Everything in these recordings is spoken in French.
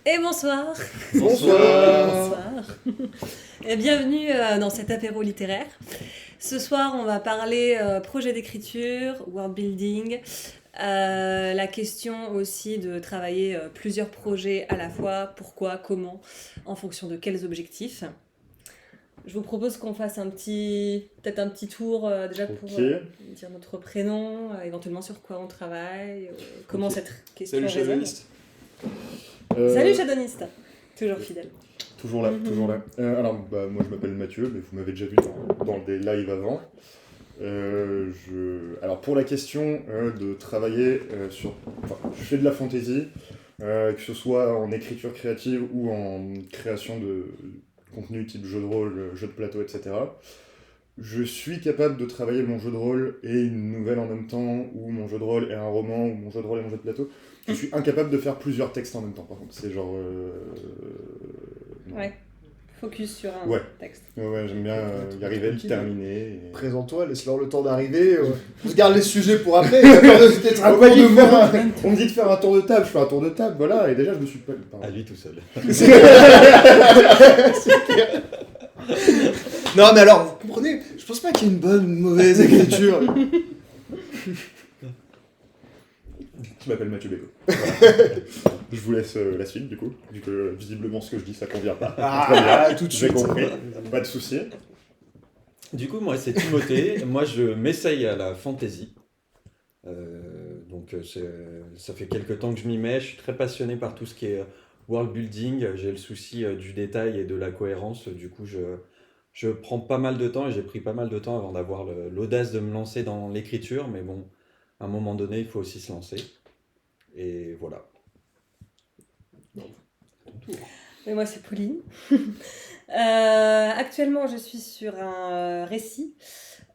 Et bonsoir. Bonsoir. Bonsoir. Et bienvenue dans cet apéro littéraire. Ce soir, on va parler projet d'écriture, world building, la question aussi de travailler plusieurs projets à la fois, pourquoi, comment, en fonction de quels objectifs. Je vous propose qu'on fasse peut-être un petit tour déjà pour dire notre prénom, éventuellement sur quoi on travaille, comment cette question Salut résonne. Shadowlist. Salut Shadowlist, toujours fidèle. Toujours là, toujours là. Moi je m'appelle Mathieu, mais vous m'avez déjà vu dans des lives avant. Alors pour la question de travailler je fais de la fantasy, que ce soit en écriture créative ou en création de contenu type jeu de rôle, jeu de plateau, etc. Je suis capable de travailler mon jeu de rôle et une nouvelle en même temps, ou mon jeu de rôle et un roman, ou mon jeu de rôle et mon jeu de plateau. Je suis incapable de faire plusieurs textes en même temps, par contre. C'est genre... non. Ouais, focus sur un texte. Ouais, j'aime bien y arriver, le terminer. Et... Présente-toi, laisse-leur le temps d'arriver. On se garde les sujets pour après. Il y a peut-être un tour de main. On me dit de faire un tour de table, je fais un tour de table, voilà, et déjà je me suis pas... À lui tout seul. C'est clair. Non mais alors, vous comprenez, je pense pas qu'il y ait une bonne ou une mauvaise écriture. Je m'appelle Mathieu Béco. Voilà. Je vous laisse la suite du coup, vu que visiblement ce que je dis ça convient pas. Ah, tout de J'ai suite. compris, pas de souci. Du coup, moi c'est Timothée. Moi je m'essaye à la fantasy. Ça fait quelques temps que je m'y mets. Je suis très passionné par tout ce qui est world building. J'ai le souci du détail et de la cohérence. Du coup, je prends pas mal de temps et j'ai pris pas mal de temps avant d'avoir l'audace de me lancer dans l'écriture. Mais bon, à un moment donné, il faut aussi se lancer. Et voilà. Et moi, c'est Pauline. Actuellement, je suis sur un récit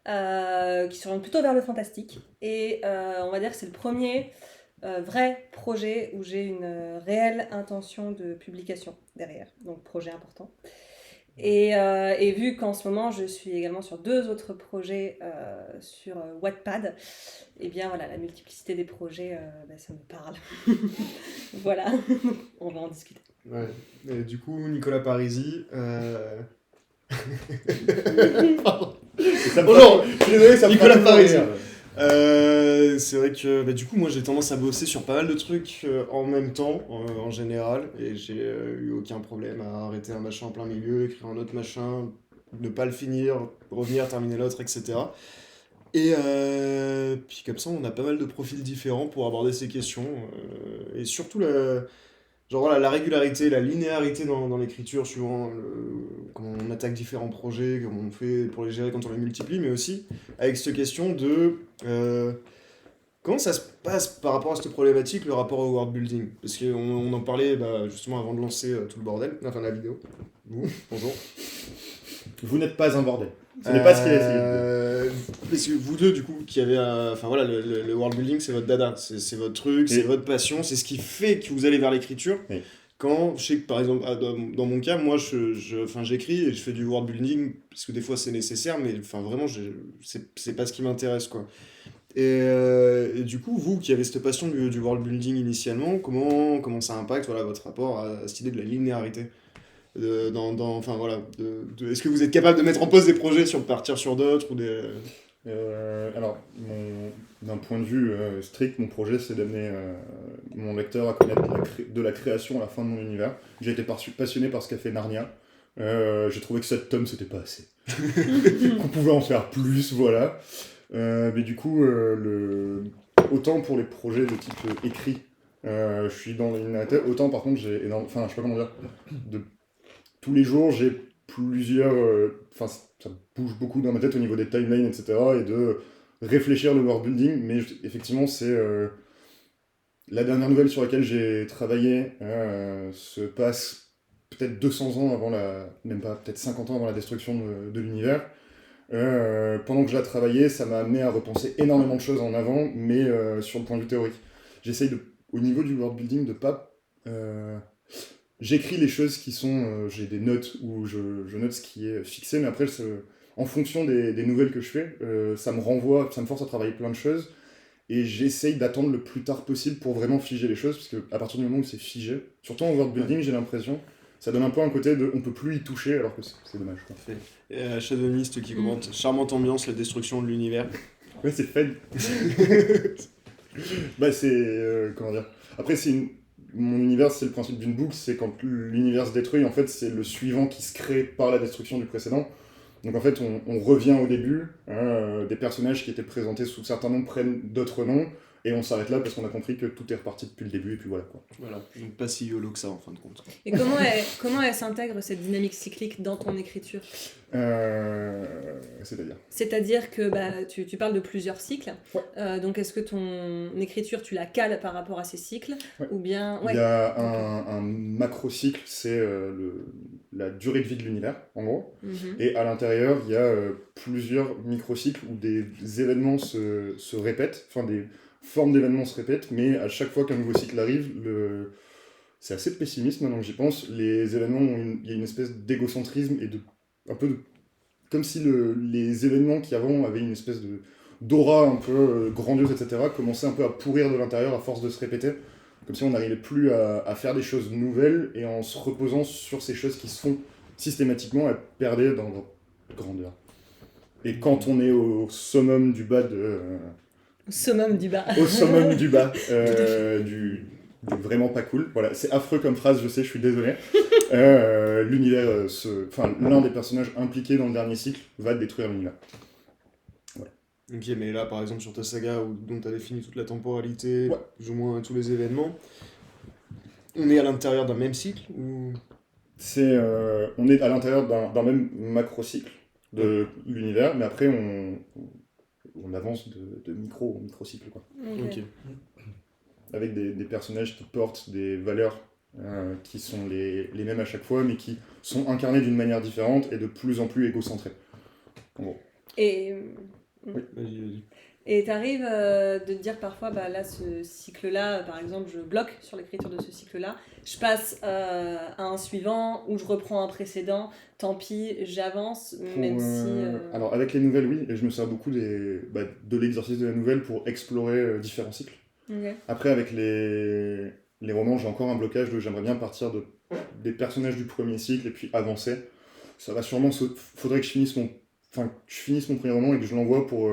qui s'oriente plutôt vers le fantastique. Et on va dire que c'est le premier vrai projet où j'ai une réelle intention de publication derrière. Donc, projet important. Et vu qu'en ce moment, je suis également sur 2 autres projets sur Wattpad, et bien voilà, la multiplicité des projets, ça me parle. Voilà, on va en discuter. Ouais. Et du coup, Nicolas Parisi. Bonjour, je suis désolé, ça me Nicolas fait Parisi. rire. C'est vrai que du coup moi j'ai tendance à bosser sur pas mal de trucs en même temps en général et j'ai eu aucun problème à arrêter un machin en plein milieu, écrire un autre machin, ne pas le finir, revenir, terminer l'autre, etc. Et puis comme ça on a pas mal de profils différents pour aborder ces questions et surtout la régularité, la linéarité dans l'écriture suivant comment on attaque différents projets, comment on fait pour les gérer quand on les multiplie, mais aussi avec cette question de comment ça se passe par rapport à cette problématique, le rapport au world building. Parce qu'on en parlait justement avant de lancer tout le bordel, enfin la vidéo. Vous, bonjour. Vous n'êtes pas un bordel. Ce n'est pas ce qu'il a essayé de dire. Parce que vous deux, du coup, qui avez le world building, c'est votre dada, c'est votre truc, c'est votre passion, c'est ce qui fait que vous allez vers l'écriture. Oui. Quand je sais que, par exemple, dans mon cas, moi, j'écris et je fais du world building parce que des fois c'est nécessaire, mais vraiment, c'est pas ce qui m'intéresse, quoi. Et du coup, vous qui avez cette passion du world building initialement, comment ça impacte votre rapport à cette idée de la linéarité est-ce que vous êtes capable de mettre en pause des projets sur partir sur d'autres ou des... Alors, d'un point de vue strict, mon projet c'est d'amener mon lecteur à connaître de la création à la fin de mon univers. J'ai été passionné par ce qu'a fait Narnia. J'ai trouvé que 7 tomes c'était pas assez. Qu'on pouvait en faire plus, voilà. Mais du coup, autant pour les projets de type écrit, je suis dans les linéarités, autant par contre j'ai énorme... Enfin, je sais pas comment dire... Tous les jours, j'ai plusieurs... ça bouge beaucoup dans ma tête au niveau des timelines, etc. Et de réfléchir le world building. Mais effectivement, c'est... la dernière nouvelle sur laquelle j'ai travaillé se passe peut-être 200 ans avant même pas, peut-être 50 ans avant la destruction de l'univers. Pendant que je la travaillais, ça m'a amené à repenser énormément de choses en avant, mais sur le point de vue théorique. J'essaye, au niveau du world building, de pas... J'écris les choses qui sont... j'ai des notes où je note ce qui est fixé, mais après, en fonction des nouvelles que je fais, ça me force à travailler plein de choses. et j'essaye d'attendre le plus tard possible pour vraiment figer les choses, parce qu'à partir du moment où c'est figé, surtout en world building, j'ai l'impression, ça donne un peu un côté de on peut plus y toucher, alors que c'est dommage. Quoi. Et Shadowmist qui commente charmante ambiance, la destruction de l'univers. Ouais, c'est fun. Bah, c'est. Comment dire. Après, mon univers, c'est le principe d'une boucle, c'est quand l'univers se détruit, en fait, c'est le suivant qui se crée par la destruction du précédent. Donc en fait, on revient au début, des personnages qui étaient présentés sous certains noms prennent d'autres noms, et on s'arrête là parce qu'on a compris que tout est reparti depuis le début, et puis voilà quoi. Voilà, donc pas si YOLO que ça en fin de compte. Et comment elle s'intègre cette dynamique cyclique dans ton écriture? C'est-à-dire C'est-à-dire que tu parles de plusieurs cycles. Ouais. Donc est-ce que ton écriture, tu la cales par rapport à ces cycles? Ouais. Ou bien... Il y a un macro-cycle, c'est la durée de vie de l'univers, en gros. Mhm. Et à l'intérieur, il y a plusieurs microcycles où des événements se répètent, enfin des formes d'événements se répètent, mais à chaque fois qu'un nouveau cycle arrive, c'est assez pessimiste maintenant que j'y pense, les événements, il y a une espèce d'égocentrisme et un peu comme si les événements qui avant avaient une espèce d'aura un peu grandiose, etc., commençaient un peu à pourrir de l'intérieur à force de se répéter, comme si on n'arrivait plus à faire des choses nouvelles, et en se reposant sur ces choses qui se font systématiquement, elles perdaient dans leur grandeur. Et quand on est au summum du bas Summum du bas. au summum du bas, du vraiment pas cool. Voilà, c'est affreux comme phrase, je sais, je suis désolé. L'univers, l'un des personnages impliqués dans le dernier cycle va détruire l'univers. Voilà. Ok, mais là par exemple sur ta saga dont tu as défini toute la temporalité, Ouais. plus ou moins tous les événements, on est à l'intérieur d'un même cycle ou... On est à l'intérieur d'un même macro-cycle de l'univers, mais après on avance de micro-cycle, quoi. Ok. Avec des personnages qui portent des valeurs qui sont les mêmes à chaque fois, mais qui sont incarnés d'une manière différente et de plus en plus égocentrés. En gros. Et Vas-y. Et t'arrives de te dire parfois, là, ce cycle-là, par exemple, je bloque sur l'écriture de ce cycle-là, je passe à un suivant, ou je reprends un précédent, tant pis, j'avance, même si... Alors, avec les nouvelles, oui, et je me sers beaucoup de l'exercice de la nouvelle pour explorer différents cycles. Ok. Après, avec les romans, j'ai encore un blocage de j'aimerais bien partir des personnages du premier cycle et puis avancer. Ça va sûrement... Faudrait que je finisse mon premier roman et que je l'envoie pour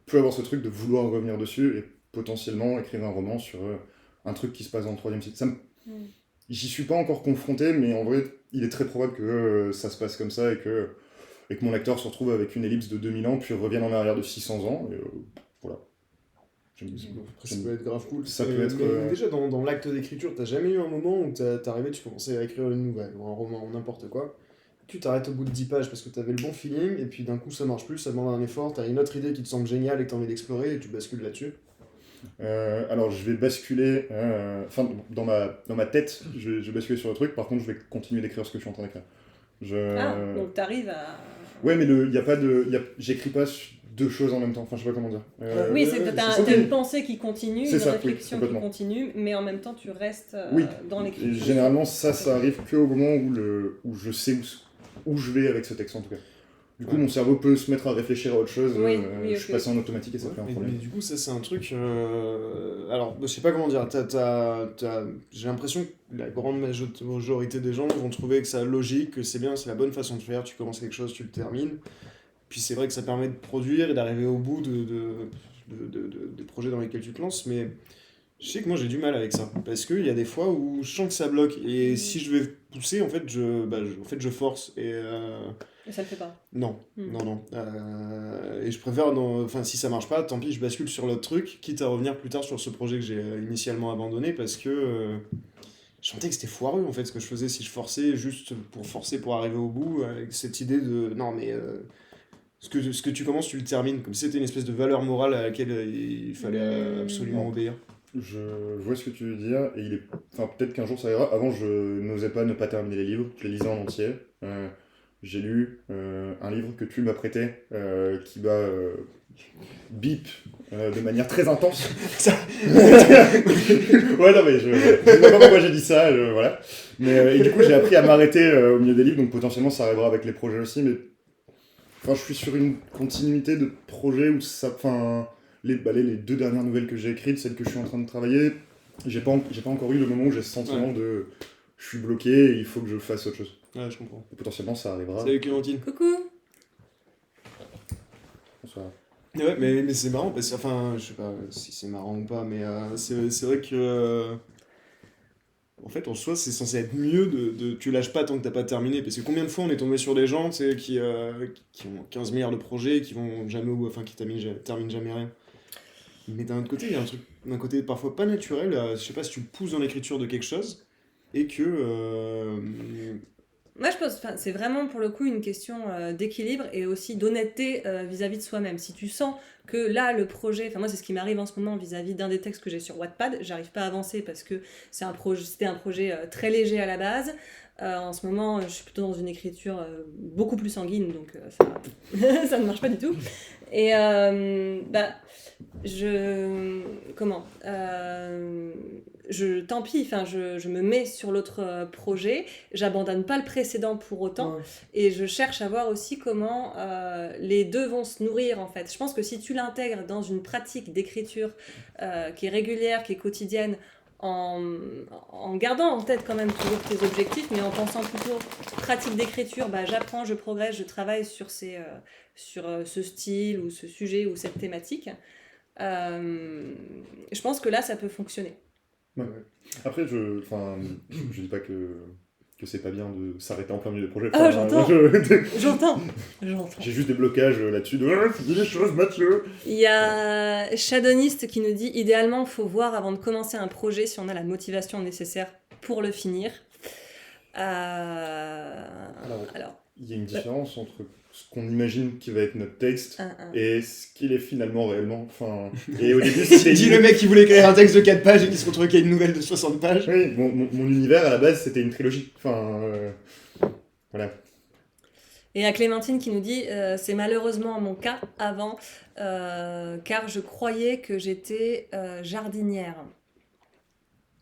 plus avoir ce truc de vouloir revenir dessus et potentiellement écrire un roman sur un truc qui se passe dans le troisième cycle. J'y suis pas encore confronté, mais en vrai, il est très probable que ça se passe comme ça et que mon lecteur se retrouve avec une ellipse de 2000 ans puis revienne en arrière de 600 ans. Et, voilà. Après, ça peut être grave cool. Ça peut être, mais déjà, dans l'acte d'écriture, t'as jamais eu un moment où t'arrivais, tu commençais à écrire une nouvelle, ou un roman, ou n'importe quoi. Tu t'arrêtes au bout de 10 pages parce que t'avais le bon feeling, et puis d'un coup ça marche plus, ça demande un effort, t'as une autre idée qui te semble géniale et que t'as envie d'explorer, et tu bascules là-dessus. Alors je vais basculer, dans ma tête, je vais basculer sur le truc, par contre je vais continuer d'écrire ce que je suis en train d'écrire. Donc t'arrives à... Ouais, mais j'écris pas deux choses en même temps, enfin je sais pas comment dire. Oui, t'as une pensée qui continue, une réflexion qui complètement. continue, mais en même temps tu restes dans Et l'écriture. généralement ça arrive qu'au moment où je sais où je vais avec ce texte en tout cas. Du coup, mon cerveau peut se mettre à réfléchir à autre chose. Je suis passé en automatique et ça fait un problème. Mais du coup, ça, c'est un truc. Alors, je sais pas comment dire. J'ai l'impression que la grande majorité des gens vont trouver que c'est logique, que c'est bien, c'est la bonne façon de faire. Tu commences quelque chose, tu le termines. Puis c'est vrai que ça permet de produire et d'arriver au bout des projets dans lesquels tu te lances. Mais je sais que moi, j'ai du mal avec ça. Parce qu'il y a des fois où je sens que ça bloque. Et si je vais pousser, en fait, je force. Et ça le fait pas. non. Et je préfère, si ça marche pas, tant pis, je bascule sur l'autre truc, quitte à revenir plus tard sur ce projet que j'ai initialement abandonné, parce que je sentais que c'était foireux, en fait, ce que je faisais si je forçais juste pour forcer pour arriver au bout, avec cette idée de, non mais, ce que tu commences, tu le termines, comme si c'était une espèce de valeur morale à laquelle il fallait absolument obéir. Je vois ce que tu veux dire, et peut-être qu'un jour ça ira. Avant, je n'osais pas ne pas terminer les livres, je les lisais en entier. J'ai lu un livre que tu m'as prêté qui m'a bip de manière très intense. Ouais, non, mais je sais pas pourquoi j'ai dit ça, voilà. Mais, et du coup, j'ai appris à m'arrêter au milieu des livres, donc potentiellement ça arrivera avec les projets aussi. Mais je suis sur une continuité de projets où les 2 dernières nouvelles que j'ai écrites, celles que je suis en train de travailler, j'ai pas encore eu le moment où j'ai ce sentiment de je suis bloqué et il faut que je fasse autre chose. Ouais, je comprends. Et potentiellement ça arrivera. Salut Clémentine. Coucou. Bonsoir. Ouais, mais c'est marrant, parce que, enfin, je sais pas si c'est marrant ou pas, mais c'est vrai que, en fait, en soi, c'est censé être mieux tu lâches pas tant que t'as pas terminé, parce que combien de fois on est tombé sur des gens, tu sais, qui ont 15 milliards de projets, qui vont jamais, enfin, qui terminent jamais rien. Mais d'un autre côté, il y a un truc, d'un côté parfois pas naturel, je sais pas si tu pousses dans l'écriture de quelque chose, et que, Moi, je pense, c'est vraiment pour le coup une question d'équilibre et aussi d'honnêteté vis-à-vis de soi-même. Si tu sens que là, le projet, enfin moi, c'est ce qui m'arrive en ce moment vis-à-vis d'un des textes que j'ai sur Wattpad, j'arrive pas à avancer parce que c'était un projet très léger à la base. En ce moment, je suis plutôt dans une écriture beaucoup plus sanguine, donc ça, ça ne marche pas du tout. Et tant pis, enfin, je me mets sur l'autre projet, j'abandonne pas le précédent pour autant, ouais. et je cherche à voir aussi comment les deux vont se nourrir en fait. Je pense que si tu l'intègres dans une pratique d'écriture qui est régulière, qui est quotidienne, en gardant en tête quand même toujours tes objectifs, mais en pensant plutôt pratique d'écriture, j'apprends, je progresse, je travaille sur ce style ou ce sujet ou cette thématique. Je pense que là, ça peut fonctionner. Ouais. Après, je dis pas que c'est pas bien de s'arrêter en plein milieu de projet. Ah, j'entends. J'entends. J'ai juste des blocages là-dessus de dis les choses, Mathieu. Il y a Shadowist qui nous dit idéalement, il faut voir avant de commencer un projet si on a la motivation nécessaire pour le finir. Alors, il y a une différence entre ce qu'on imagine qui va être notre texte et ce qu'il est finalement réellement. Enfin, et au début, c'était dit le mec qui voulait écrire un texte de 4 pages et qui se retrouvait qu'il y a une nouvelle de 60 pages. Oui, mon univers à la base c'était une trilogie. Enfin, voilà. Et à Clémentine qui nous dit c'est malheureusement mon cas avant car je croyais que j'étais jardinière.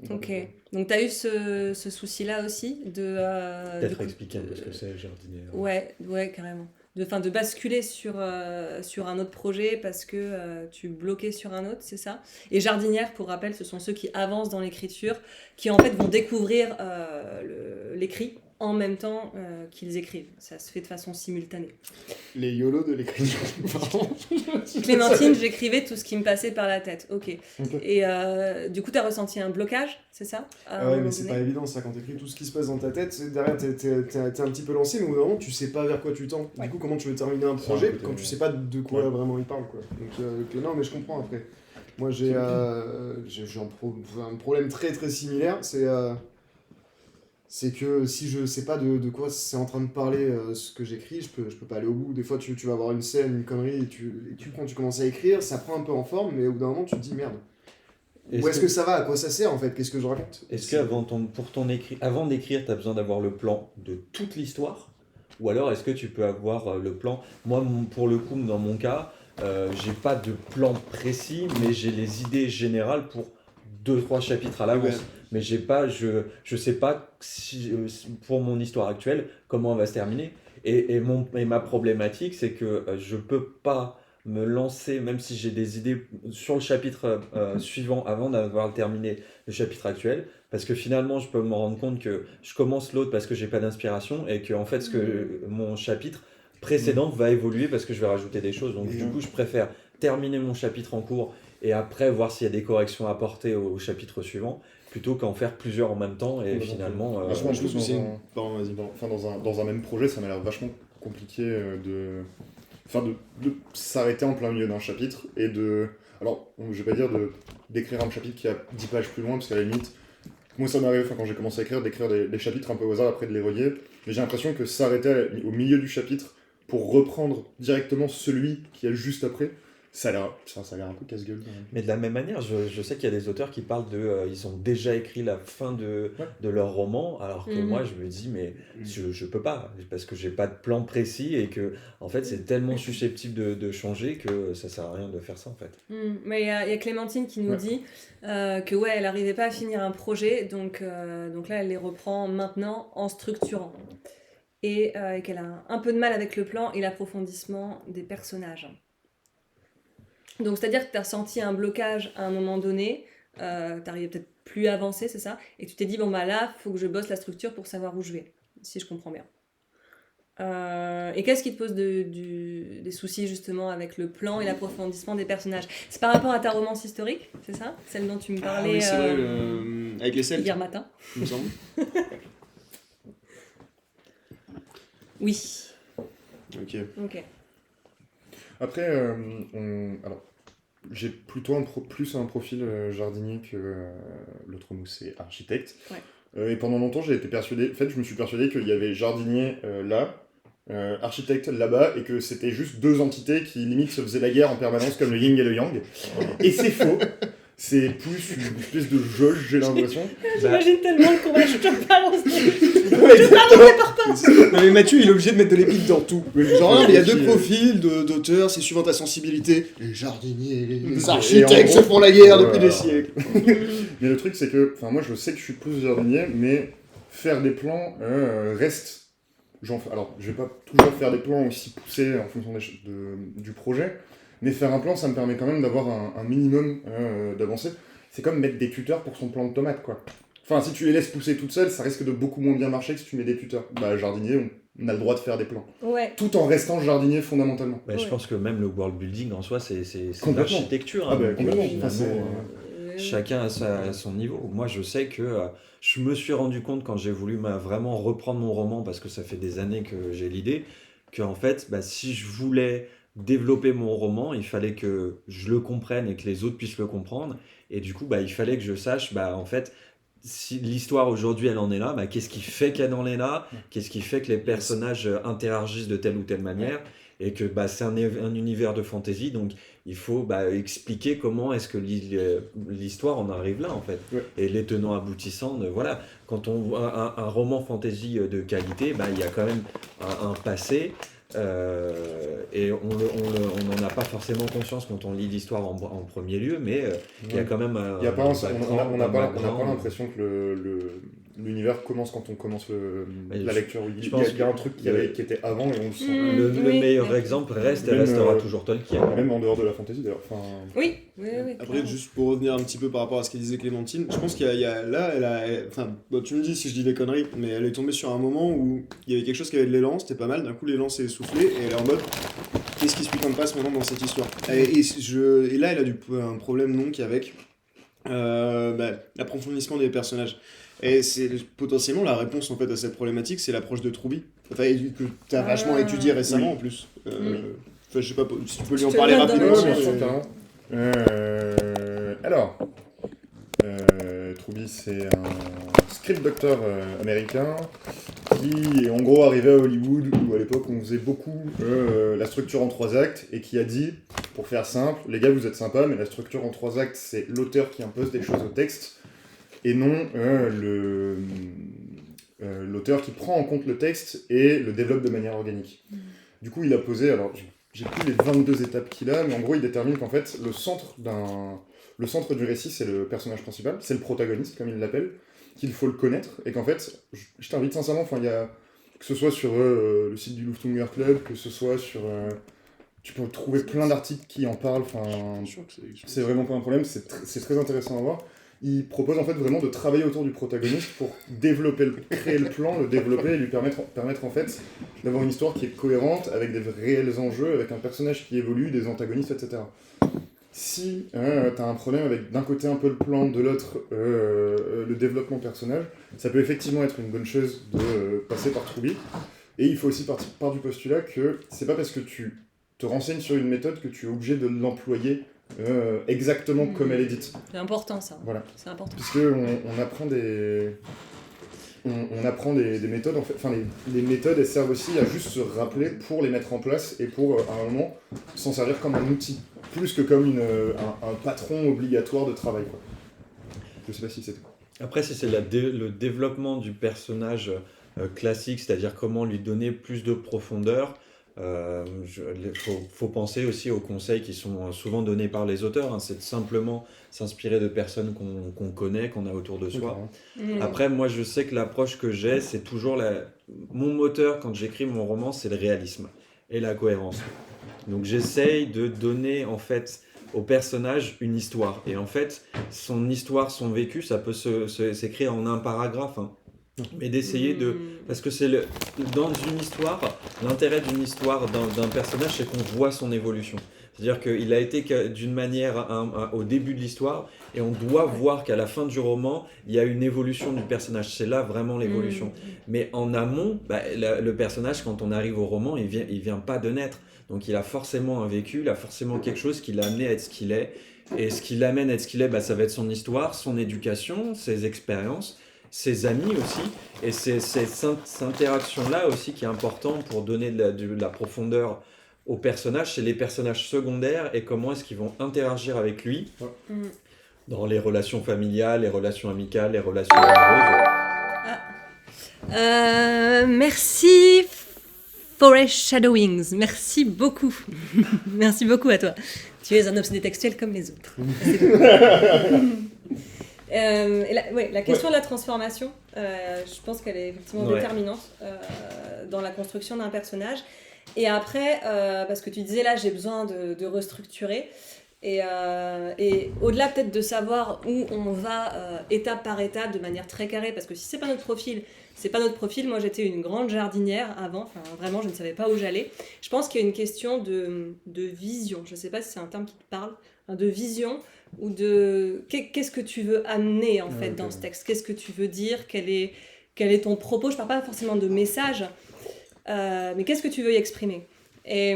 Ok. Donc tu as eu ce souci-là aussi Peut-être expliquer ce que c'est jardinière. Ouais, carrément. De basculer sur un autre projet parce que tu bloquais sur un autre, c'est ça. Et jardinière, pour rappel, ce sont ceux qui avancent dans l'écriture, qui en fait vont découvrir l'écrit en même temps qu'ils écrivent. Ça se fait de façon simultanée. Les YOLO de l'écriture. Pardon. Clémentine, j'écrivais tout ce qui me passait par la tête. Ok. Et du coup, tu as ressenti un blocage, c'est ça Ouais, mais c'est pas évident ça quand t'écris tout ce qui se passe dans ta tête. Derrière, t'es un petit peu lancé, mais au bout d'un moment, tu sais pas vers quoi tu tends. Du coup, comment tu veux terminer un projet quand tu sais pas de quoi vraiment il parle, quoi. Donc, non, mais je comprends après. Moi, j'ai un problème très très similaire. C'est que si je sais pas de quoi c'est en train de parler ce que j'écris, je peux pas aller au bout. Des fois, tu vas avoir une scène, une connerie, quand tu commences à écrire, ça prend un peu en forme, mais au bout d'un moment, tu te dis merde. Où est-ce que ça va? À quoi ça sert en fait? Qu'est-ce que je raconte? Est-ce avant d'écrire, tu as besoin d'avoir le plan de toute l'histoire? Ou alors est-ce que tu peux avoir le plan? Moi, pour le coup, dans mon cas, j'ai pas de plan précis, mais j'ai les idées générales pour 2-3 chapitres à l'avance. Ouais. Mais je sais pas pour mon histoire actuelle comment elle va se terminer. Et ma problématique, c'est que je peux pas me lancer, même si j'ai des idées sur le chapitre suivant avant d'avoir terminé le chapitre actuel, parce que finalement je peux me rendre compte que je commence l'autre parce que j'ai pas d'inspiration et que en fait mon chapitre précédent va évoluer parce que je vais rajouter des choses. Donc du coup je préfère terminer mon chapitre en cours et après voir s'il y a des corrections à apporter au chapitre suivant plutôt qu'en faire plusieurs en même temps et finalement dans un même projet ça m'a l'air vachement compliqué de s'arrêter en plein milieu d'un chapitre et alors je vais pas dire d'écrire un chapitre qui a 10 pages plus loin parce qu'à la limite moi ça m'arrive quand j'ai commencé à écrire d'écrire des chapitres un peu au hasard après de les relier, mais j'ai l'impression que s'arrêter au milieu du chapitre pour reprendre directement celui qui est juste après, ça a l'air un peu casse-gueule. Mais de la même manière, je sais qu'il y a des auteurs qui parlent ils ont déjà écrit la fin de leur roman, alors que moi je me dis mais je peux pas, parce que j'ai pas de plan précis et que en fait c'est tellement susceptible de changer que ça sert à rien de faire ça en fait. Mais il y a Clémentine qui nous dit que elle arrivait pas à finir un projet, donc là elle les reprend maintenant en structurant. Et qu'elle a un peu de mal avec le plan et l'approfondissement des personnages. Donc, c'est-à-dire que tu as ressenti un blocage à un moment donné, tu n'arrivais peut-être plus à avancer, c'est ça? Et tu t'es dit, bon, bah là, il faut que je bosse la structure pour savoir où je vais, si je comprends bien. Et qu'est-ce qui te pose des soucis justement avec le plan et l'approfondissement des personnages? C'est par rapport à ta romance historique, c'est ça? Celle dont tu me Ah parlais oui, c'est vrai, avec les Celtes, hier matin? il me semble. Oui. Ok. Ok. Après, alors, j'ai plutôt plus un profil jardinier que l'autre mot, c'est architecte. Ouais. Et pendant longtemps, j'ai été persuadé, en fait, je me suis persuadé qu'il y avait jardinier là, architecte là-bas, et que c'était juste deux entités qui limite se faisaient la guerre en permanence comme le yin et le yang. Et c'est faux. C'est plus une espèce de jauge, j'ai l'impression. J'imagine tellement le combat, je te balance. Non mais Mathieu il est obligé de mettre de l'épique dans tout. Genre non, mais il y a deux Puis, profils d'auteurs, c'est suivant ta sensibilité. Les jardiniers, les Et architectes en se gros, font la guerre depuis voilà. des siècles. Mais le truc, c'est que, enfin, moi, je sais que je suis plus jardinier, mais faire des plans reste. Alors, je vais pas toujours faire des plans aussi poussés en fonction du projet, mais faire un plan, ça me permet quand même d'avoir un minimum d'avancée. C'est comme mettre des tuteurs pour son plan de tomate, quoi. Enfin, si tu les laisses pousser toutes seules, ça risque de beaucoup moins bien marcher que si tu mets des tuteurs. Bah, jardinier, on a le droit de faire des plans. Ouais. Tout en restant jardinier fondamentalement. Bah, je Ouais. pense que même le world building en soi, c'est de Complètement. l'architecture. Ah bah, donc, complètement. finalement, Enfin, chacun à son niveau. Moi, je sais que je me suis rendu compte quand j'ai voulu vraiment reprendre mon roman, parce que ça fait des années que j'ai l'idée, que en fait, bah, si je voulais développer mon roman, il fallait que je le comprenne et que les autres puissent le comprendre. Et du coup, bah, il fallait que je sache, bah, en fait, si l'histoire aujourd'hui elle en est là, bah, qu'est-ce qui fait qu'elle en est là, qu'est-ce qui fait que les personnages interagissent de telle ou telle manière, et que bah, c'est un univers de fantasy, donc il faut bah, expliquer comment est-ce que l'histoire en arrive là en fait. Ouais. Et les tenants aboutissants, voilà, quand on voit un roman fantasy de qualité, bah, il y a quand même un passé. Et on n'en a pas forcément conscience quand on lit l'histoire en premier lieu, mais il y a quand même Il y a pas un- on n'a pas background. l'impression que l'univers commence quand on commence Mais la lecture. Il je y pense a un truc qui était avant et on le sent. Le Oui. meilleur exemple reste et Même, restera toujours Tolkien. Même en dehors de la fantasy d'ailleurs. Enfin, Oui. Après, clairement. juste pour revenir un petit peu par rapport à ce qu'elle disait Clémentine, je pense qu'il y a là, enfin, bon, tu me dis si je dis des conneries, mais elle est tombée sur un moment où il y avait quelque chose qui avait de l'élan, c'était pas mal, d'un coup l'élan s'est essoufflé, et elle est en mode, qu'est-ce qui se pique en passe maintenant dans cette histoire? Et là, elle a un problème donc avec l'approfondissement des personnages. Et c'est potentiellement la réponse en fait à cette problématique, c'est l'approche de Troubi, enfin, que tu as vachement étudié récemment oui. en plus. Oui. Enfin, je sais pas si tu peux lui en Je te parler le note dans rapidement. le bien chat. sûr, carrément. Alors, Truby, c'est un script doctor américain qui est en gros arrivé à Hollywood où à l'époque on faisait beaucoup la structure en 3 actes et qui a dit, pour faire simple, les gars vous êtes sympas mais la structure en 3 actes c'est l'auteur qui impose des choses au texte et non l'auteur qui prend en compte le texte et le développe de manière organique. Du coup il a posé, alors j'ai plus les 22 étapes qu'il a, mais en gros il détermine qu'en fait le centre du récit c'est le personnage principal, c'est le protagoniste comme il l'appelle, qu'il faut le connaître, et qu'en fait, je t'invite sincèrement, enfin, il y a, que ce soit sur le site du Luftunger Club, que ce soit sur... tu peux trouver plein d'articles qui en parlent, enfin, c'est vraiment pas un problème, c'est très intéressant à voir. Il propose en fait vraiment de travailler autour du protagoniste pour créer le plan, le développer et lui permettre en fait d'avoir une histoire qui est cohérente, avec des réels enjeux, avec un personnage qui évolue, des antagonistes, etc. Si t'as un problème avec d'un côté un peu le plan, de l'autre le développement personnage, ça peut effectivement être une bonne chose de passer par Troubi. Et il faut aussi partir du postulat que c'est pas parce que tu te renseignes sur une méthode que tu es obligé de l'employer exactement comme elle est dite. C'est important ça. Voilà. C'est important. Puisque on apprend on apprend des méthodes, en fait, enfin les méthodes elles servent aussi à juste se rappeler pour les mettre en place et pour à un moment s'en servir comme un outil, plus que comme un patron obligatoire de travail, quoi. Je sais pas si c'était... Après, si c'est le développement du personnage classique, c'est-à-dire comment lui donner plus de profondeur, faut penser aussi aux conseils qui sont souvent donnés par les auteurs, hein. C'est de simplement s'inspirer de personnes qu'on connaît, qu'on a autour de soi. Après, moi, je sais que l'approche que j'ai, c'est toujours mon moteur quand j'écris mon roman, c'est le réalisme et la cohérence. Donc, j'essaye de donner en fait au personnage une histoire. Et en fait, son histoire, son vécu, ça peut s'écrire en un paragraphe. Hein. Mais d'essayer de... Parce que dans une histoire, l'intérêt d'une histoire, d'un personnage, c'est qu'on voit son évolution. C'est-à-dire qu'il a été d'une manière au début de l'histoire, et on doit voir qu'à la fin du roman, il y a une évolution du personnage. C'est là vraiment l'évolution. Mais en amont, le personnage, quand on arrive au roman, il vient pas de naître. Donc il a forcément un vécu, il a forcément quelque chose qui l'a amené à être ce qu'il est. Et ce qui l'amène à être ce qu'il est, ça va être son histoire, son éducation, ses expériences, ses amis aussi. Et c'est cette interaction-là aussi qui est important pour donner de la profondeur aux personnages. C'est les personnages secondaires et comment est-ce qu'ils vont interagir avec lui dans les relations familiales, les relations amicales, les relations amoureuses. Merci Forest Shadowings, merci beaucoup. Merci beaucoup à toi. Tu es un obsédé textuel comme les autres. La question de la transformation, je pense qu'elle est effectivement déterminante dans la construction d'un personnage. Et après, parce que tu disais là, j'ai besoin de restructurer. Et au-delà peut-être de savoir où on va étape par étape de manière très carrée, parce que si c'est pas notre profil, c'est pas notre profil. Moi j'étais une grande jardinière avant, enfin vraiment je ne savais pas où j'allais. Je pense qu'il y a une question de vision, je sais pas si c'est un terme qui te parle, de vision ou de qu'est-ce que tu veux amener en fait dans ce texte, qu'est-ce que tu veux dire, quel est ton propos. Je parle pas forcément de message, mais qu'est-ce que tu veux y exprimer. Et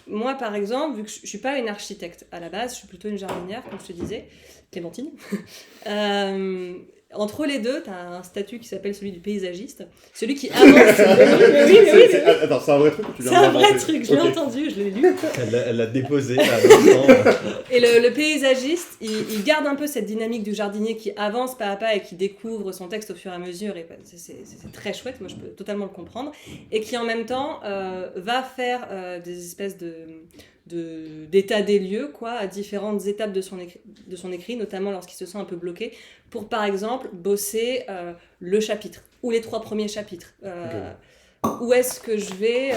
moi, par exemple, vu que je ne suis pas une architecte à la base, je suis plutôt une jardinière, comme je te disais, Clémentine. Entre les deux, tu as un statut qui s'appelle celui du paysagiste, celui qui avance. Attends, c'est un vrai truc ou tu viens C'est un d'inventer? vrai truc, je l'ai entendu, je l'ai lu. Elle l'a déposé là, à l'instant. Et le paysagiste, il garde un peu cette dynamique du jardinier qui avance pas à pas et qui découvre son texte au fur et à mesure. Et c'est très chouette, moi je peux totalement le comprendre. Et qui en même temps va faire des espèces d'état des lieux, quoi, à différentes étapes de son écrit, notamment lorsqu'il se sent un peu bloqué, pour par exemple bosser le chapitre ou les 3 premiers chapitres. Où est-ce que je vais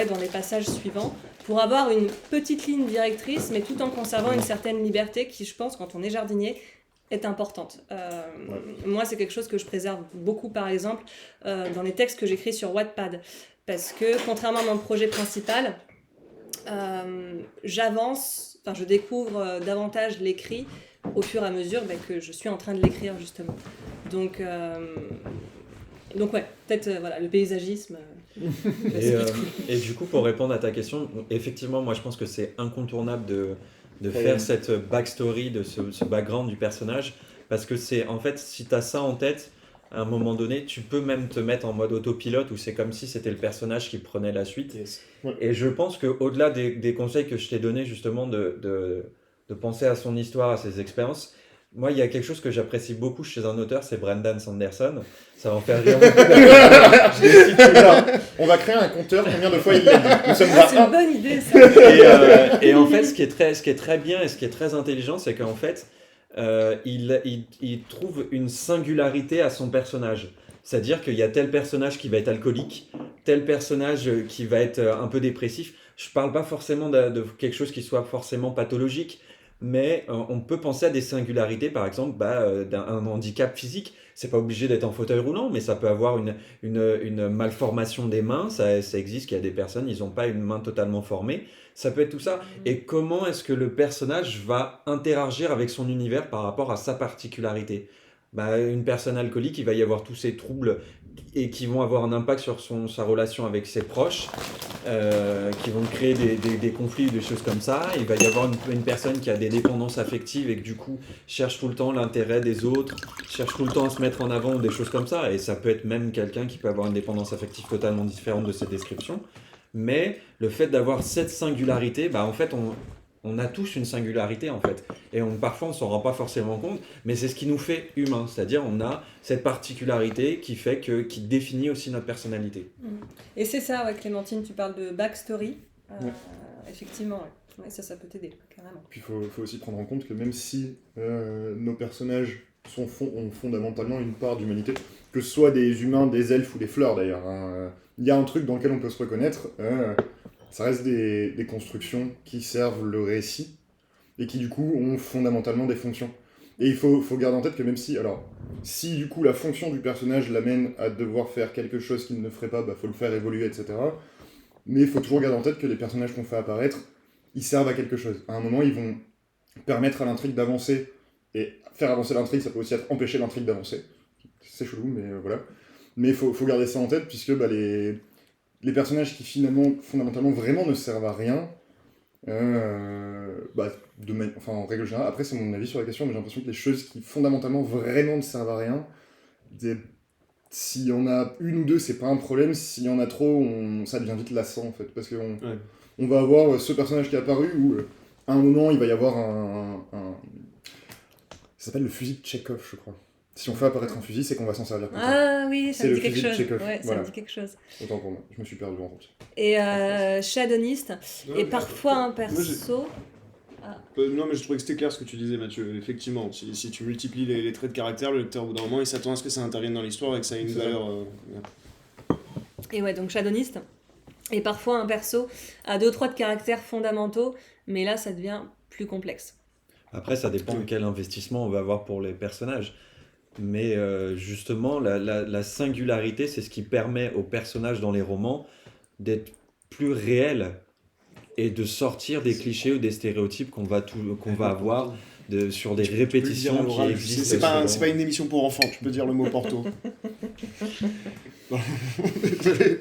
dans les passages suivants pour avoir une petite ligne directrice, mais tout en conservant une certaine liberté qui, je pense, quand on est jardinier, est importante. Moi, c'est quelque chose que je préserve beaucoup, par exemple, dans les textes que j'écris sur Wattpad. Parce que, contrairement à mon projet principal, je découvre davantage l'écrit au fur et à mesure que je suis en train de l'écrire, justement. Donc ouais, peut-être le paysagisme. Et du coup, pour répondre à ta question, effectivement, moi je pense que c'est incontournable de faire cette backstory, de ce background du personnage, parce que c'est en fait, si tu as ça en tête, à un moment donné, tu peux même te mettre en mode autopilote où c'est comme si c'était le personnage qui prenait la suite. Yes. Et je pense qu'au-delà des conseils que je t'ai donnés, justement, de penser à son histoire, à ses expériences, moi, il y a quelque chose que j'apprécie beaucoup chez un auteur, c'est Brandon Sanderson. Ça va en faire rire beaucoup. Je décide tout là. On va créer un compteur, combien de fois il l'a dit. Nous sommes C'est une bonne idée, ça. Et en fait, ce qui est très bien et ce qui est très intelligent, c'est qu'en fait, il trouve une singularité à son personnage. C'est-à-dire qu'il y a tel personnage qui va être alcoolique, tel personnage qui va être un peu dépressif. Je ne parle pas forcément de quelque chose qui soit forcément pathologique, mais on peut penser à des singularités, par exemple d'un handicap physique. C'est pas obligé d'être en fauteuil roulant, mais ça peut avoir une malformation des mains. Ça existe qu'il y a des personnes, ils n'ont pas une main totalement formée. Ça peut être tout ça. Et comment est-ce que le personnage va interagir avec son univers par rapport à sa particularité ? Une personne alcoolique, il va y avoir tous ces troubles et qui vont avoir un impact sur sa relation avec ses proches, qui vont créer des conflits ou des choses comme ça. Il va y avoir une personne qui a des dépendances affectives et que du coup cherche tout le temps l'intérêt des autres, cherche tout le temps à se mettre en avant ou des choses comme ça. Et ça peut être même quelqu'un qui peut avoir une dépendance affective totalement différente de cette description. Mais le fait d'avoir cette singularité, en fait, on a tous une singularité en fait, et parfois on s'en rend pas forcément compte, mais c'est ce qui nous fait humains, c'est-à-dire on a cette particularité qui définit aussi notre personnalité. Et c'est ça, Clémentine, tu parles de backstory, effectivement, ça peut t'aider, carrément. Puis il faut aussi prendre en compte que même si nos personnages ont fondamentalement une part d'humanité, que ce soit des humains, des elfes ou des fleurs d'ailleurs, il y a un truc dans lequel on peut se reconnaître. Ça reste des constructions qui servent le récit. et qui du coup ont fondamentalement des fonctions. Et il faut garder en tête que même si, alors, si du coup la fonction du personnage l'amène à devoir faire quelque chose qu'il ne ferait pas, bah faut le faire évoluer, etc. Mais il faut toujours garder en tête que les personnages qu'on fait apparaître, ils servent à quelque chose. À un moment, ils vont permettre à l'intrigue d'avancer, et faire avancer l'intrigue, ça peut aussi être empêcher l'intrigue d'avancer. C'est chelou, mais voilà. Mais il faut garder ça en tête, puisque bah, les personnages qui finalement, fondamentalement, vraiment ne servent à rien, bah, enfin, en règle générale, après c'est mon avis sur la question, mais j'ai l'impression que les choses qui fondamentalement vraiment ne servent à rien, s'il y en a une ou deux, c'est pas un problème, s'il y en a trop, ça devient vite lassant en fait, parce qu'on on va avoir ce personnage qui est apparu où à un moment il va y avoir ça s'appelle le fusil de Tchekhov, je crois. Si on fait apparaître un fusil, c'est qu'on va s'en servir comme ça. Ah oui, ça C'est me le dit quelque fusil de chose. Tchekhov, Ouais, ça voilà. me dit quelque chose. Autant pour moi, je me suis perdu en route. Et chez Adoniste, et parfois un perso. Non, mais je trouvais que c'était clair ce que tu disais, Mathieu. Effectivement, si tu multiplies les traits de caractère, le lecteur, au bout d'un moment, il s'attend à ce que ça intervienne dans l'histoire et que ça ait une C'est ça. valeur. Et ouais, donc Shadowist. Et parfois un perso a 2-3 de caractères fondamentaux, mais là ça devient plus complexe. Après, ça dépend de quel investissement on va avoir pour les personnages. Mais justement, la singularité, c'est ce qui permet aux personnages dans les romans d'être plus réels et de sortir des clichés ou des stéréotypes qu'on va avoir sur des répétitions Tu peux le dire à qui l'oral, existent. c'est pas une émission pour enfants, tu peux dire le mot Porto. Désolé.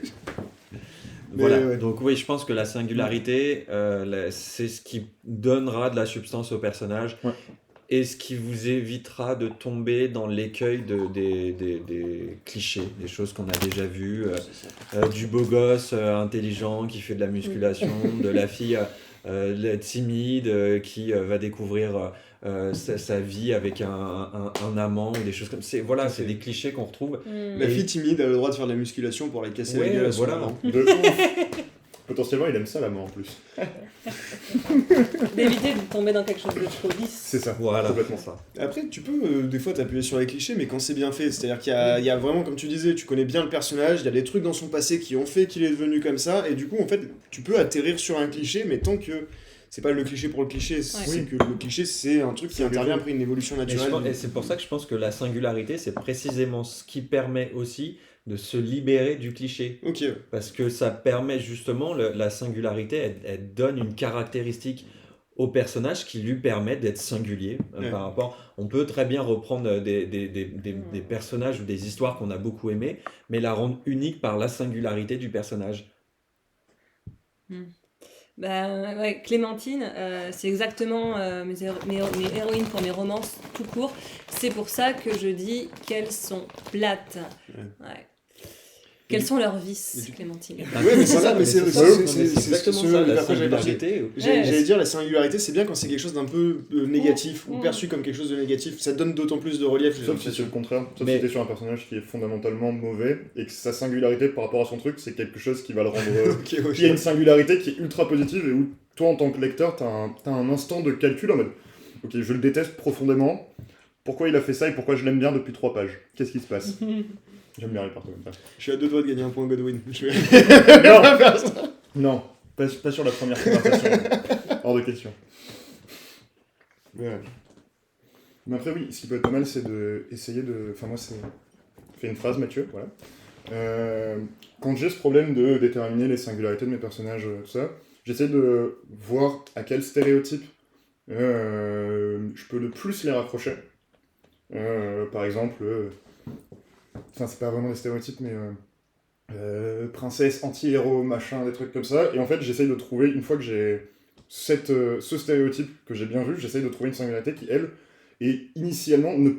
Voilà, ouais. donc oui, je pense que la singularité, c'est ce qui donnera de la substance au personnage Ouais. et ce qui vous évitera de tomber dans l'écueil des clichés, des choses qu'on a déjà vues, du beau gosse intelligent qui fait de la musculation, de la fille timide qui va découvrir sa vie avec un amant ou des choses comme ça. Voilà, c'est des clichés qu'on retrouve. La fille timide a le droit de faire de la musculation pour aller casser la Ouais, gueule à son voilà. amant. De ouf. Potentiellement, il aime ça, la mort en plus. D'éviter de tomber dans quelque chose de trop lisse. C'est ça. Voilà, Complètement. ça. Après, tu peux des fois t'appuyer sur les clichés, mais quand c'est bien fait, c'est-à-dire qu'il y a vraiment, comme tu disais, tu connais bien le personnage, il y a des trucs dans son passé qui ont fait qu'il est devenu comme ça, et du coup, en fait, tu peux atterrir sur un cliché, mais tant que c'est pas le cliché pour le cliché, c'est que le cliché, c'est un truc qui intervient après une évolution naturelle. Et c'est pour ça que je pense que la singularité, c'est précisément ce qui permet aussi de se libérer du cliché. Ok. Parce que ça permet justement, la singularité, elle donne une caractéristique au personnage qui lui permet d'être singulier par rapport. On peut très bien reprendre des personnages ou des histoires qu'on a beaucoup aimées, mais la rendre unique par la singularité du personnage. Ben, ouais, Clémentine, c'est exactement mes héroïnes pour mes romances tout court. C'est pour ça que je dis qu'elles sont plates. Ouais. Quels sont leurs vices, Clémentine? Ouais, mais c'est ça, mais c'est exactement ça, la après, singularité. J'allais dire, la singularité, c'est bien quand c'est quelque chose d'un peu négatif, ou perçu comme quelque chose de négatif. Ça donne d'autant plus de relief. Sauf si c'est le contraire. Sauf si t'es sur un personnage qui est fondamentalement mauvais et que sa singularité par rapport à son truc, c'est quelque chose qui va le rendre. Il y a une singularité qui est ultra positive et où toi, en tant que lecteur, t'as un instant de calcul en mode ok, je le déteste profondément. Pourquoi il a fait ça et pourquoi je l'aime bien depuis 3 pages? Qu'est-ce qui se passe? J'aime bien les parties comme ça. Je suis à 2 doigts de gagner un point Godwin. Non, pas sur la première conversation. Hors de question. Ouais. Mais après, oui, ce qui peut être pas mal, c'est d'essayer de. Enfin, moi, c'est. Fais une phrase, Mathieu, voilà. Quand j'ai ce problème de déterminer les singularités de mes personnages, tout ça, j'essaie de voir à quel stéréotype je peux le plus les raccrocher. Par exemple. Enfin, c'est pas vraiment des stéréotypes, mais princesse, anti-héros, machin, des trucs comme ça. Et en fait, j'essaye de trouver, une fois que j'ai ce stéréotype que j'ai bien vu, j'essaye de trouver une singularité qui, elle, initialement, ne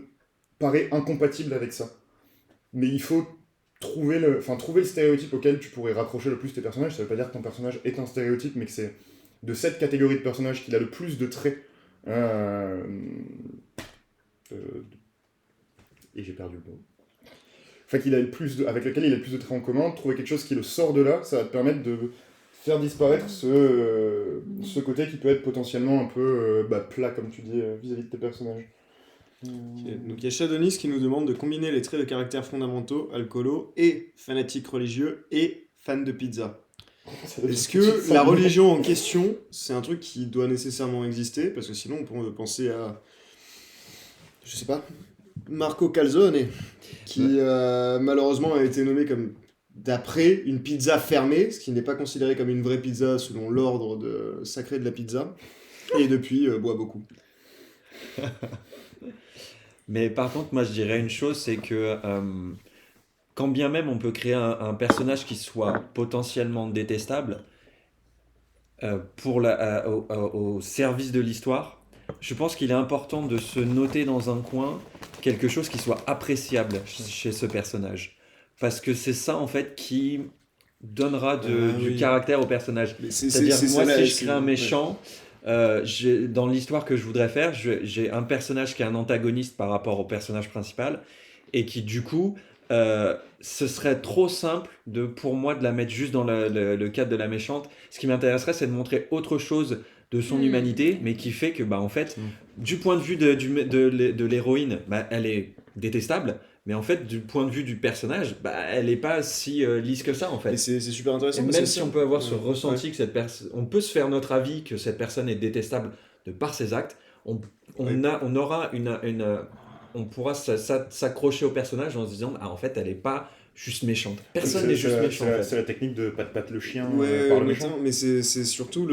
paraît incompatible avec ça. Mais il faut trouver le stéréotype auquel tu pourrais raccrocher le plus tes personnages. Ça veut pas dire que ton personnage est un stéréotype, mais que c'est de cette catégorie de personnages qu'il a le plus de traits. Et j'ai perdu le mot. Enfin, avec lequel il a le plus de traits en commun, trouver quelque chose qui le sort de là, ça va te permettre de faire disparaître ce côté qui peut être potentiellement un peu plat, comme tu dis, vis-à-vis de tes personnages. Okay. Donc il y a Shadonis qui nous demande de combiner les traits de caractère fondamentaux, alcoolo et fanatique religieux et fan de pizza. Est-ce que la religion en question, c'est un truc qui doit nécessairement exister? Parce que sinon, on peut penser à, je sais pas, Marco Calzone, qui malheureusement a été nommé comme d'après une pizza fermée, ce qui n'est pas considéré comme une vraie pizza selon l'ordre sacré de la pizza, et depuis boit beaucoup. Mais par contre, moi je dirais une chose, c'est que quand bien même on peut créer un personnage qui soit potentiellement détestable au service de l'histoire, je pense qu'il est important de se noter dans un coin quelque chose qui soit appréciable chez ce personnage. Parce que c'est ça en fait qui donnera du Oui. caractère au personnage. Mais C'est-à-dire c'est moi ça, si là, je crée un ouais. méchant, dans l'histoire que je voudrais faire, j'ai un personnage qui est un antagoniste par rapport au personnage principal et qui du coup, ce serait trop simple pour moi de la mettre juste dans le cadre de la méchante. Ce qui m'intéresserait, c'est de montrer autre chose de son humanité, mais qui fait que, bah, en fait, du point de vue de l'héroïne, bah, elle est détestable, mais en fait, du point de vue du personnage, bah, elle n'est pas si lisse que ça, en Et fait. c'est super Et intéressant. parce même que si ça- on peut avoir ce ouais. ressenti que cette personne, on peut se faire notre avis que cette personne est détestable de par ses actes, on aura on pourra s'accrocher au personnage en se disant, ah, en fait, elle n'est pas juste méchante. Personne n'est juste méchant, en C'est fait. la technique de pat le chien Ouais, par le exactement, méchant. mais c'est surtout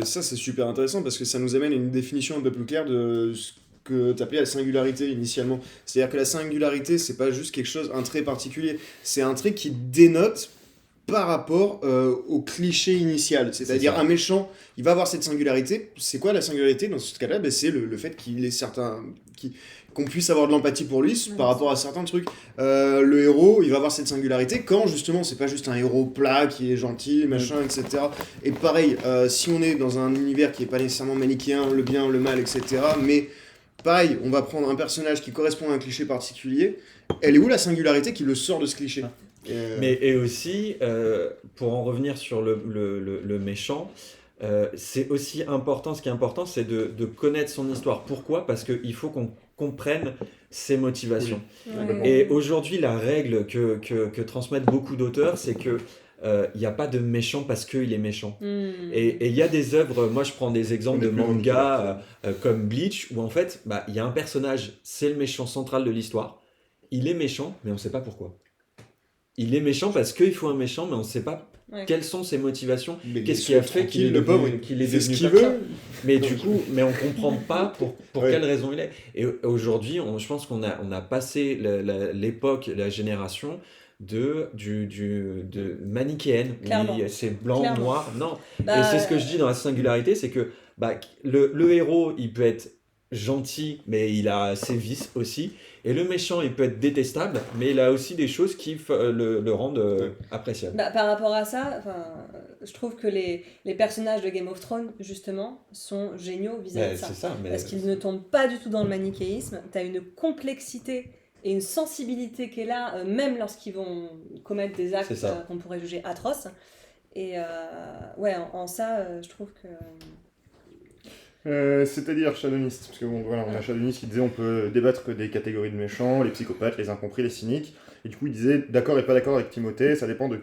ça c'est super intéressant parce que ça nous amène à une définition un peu plus claire de ce que tu appelais la singularité initialement. C'est-à-dire que la singularité, c'est pas juste quelque chose, un trait particulier, c'est un trait qui dénote par rapport au cliché initial. C'est-à-dire ça. un méchant, il va avoir cette singularité. C'est quoi la singularité dans ce cas-là? Ben, c'est le fait qu'il est certain, qu'on puisse avoir de l'empathie pour lui par rapport à certains trucs. Le héros, il va avoir cette singularité quand justement c'est pas juste un héros plat qui est gentil, machin, etc. Et pareil, si on est dans un univers qui est pas nécessairement manichéen, le bien, le mal, etc. Mais pareil, on va prendre un personnage qui correspond à un cliché particulier. Elle est où la singularité qui le sort de ce cliché? Et aussi, pour en revenir sur le méchant, c'est aussi important, ce qui est important, c'est de connaître son histoire. Pourquoi? Parce qu'il faut qu'on comprenne ses motivations. Ouais. Et aujourd'hui, la règle que transmettent beaucoup d'auteurs, c'est que il n'y a pas de méchant parce qu'il est méchant. Et il y a des œuvres, moi je prends des exemples On est de plus dans le manga comme Bleach, où en fait, bah, il y a un personnage, c'est le méchant central de l'histoire. Il est méchant, mais on ne sait pas pourquoi. Il est méchant parce qu'il faut un méchant, mais on ne sait pas Ouais. quelles sont ses motivations. Mais Qu'est-ce il qui a se fait qu'il est tranquille, le pauvre, devenu, qu'il est il fait ce devenu qu'il comme ça. veut. Mais du coup, mais on comprend pas pour Ouais. quelle raison il est. Et aujourd'hui, je pense qu'on a passé l'époque, la génération de manichéenne. Clairement. Oui, c'est blanc, Clairement. noir. Non. Bah, Et c'est ce que je dis dans la singularité, c'est que bah, le héros, il peut être gentil, mais il a ses vices aussi. Et le méchant, il peut être détestable, mais il a aussi des choses qui le rendent appréciable. Bah, par rapport à ça, enfin, je trouve que les personnages de Game of Thrones, justement, sont géniaux vis-à-vis Mais de ça. c'est ça. Mais Parce qu'ils ne tombent pas du tout dans le manichéisme. Tu as une complexité et une sensibilité qui est là, même lorsqu'ils vont commettre des actes C'est ça. qu'on pourrait juger atroces. Et ouais, en ça, je trouve que... C'est-à-dire Shadowmist, parce que bon, voilà, on a Shadowmist qui disait on peut débattre des catégories de méchants, les psychopathes, les incompris, les cyniques, et du coup il disait d'accord et pas d'accord avec Timothée, ça dépend de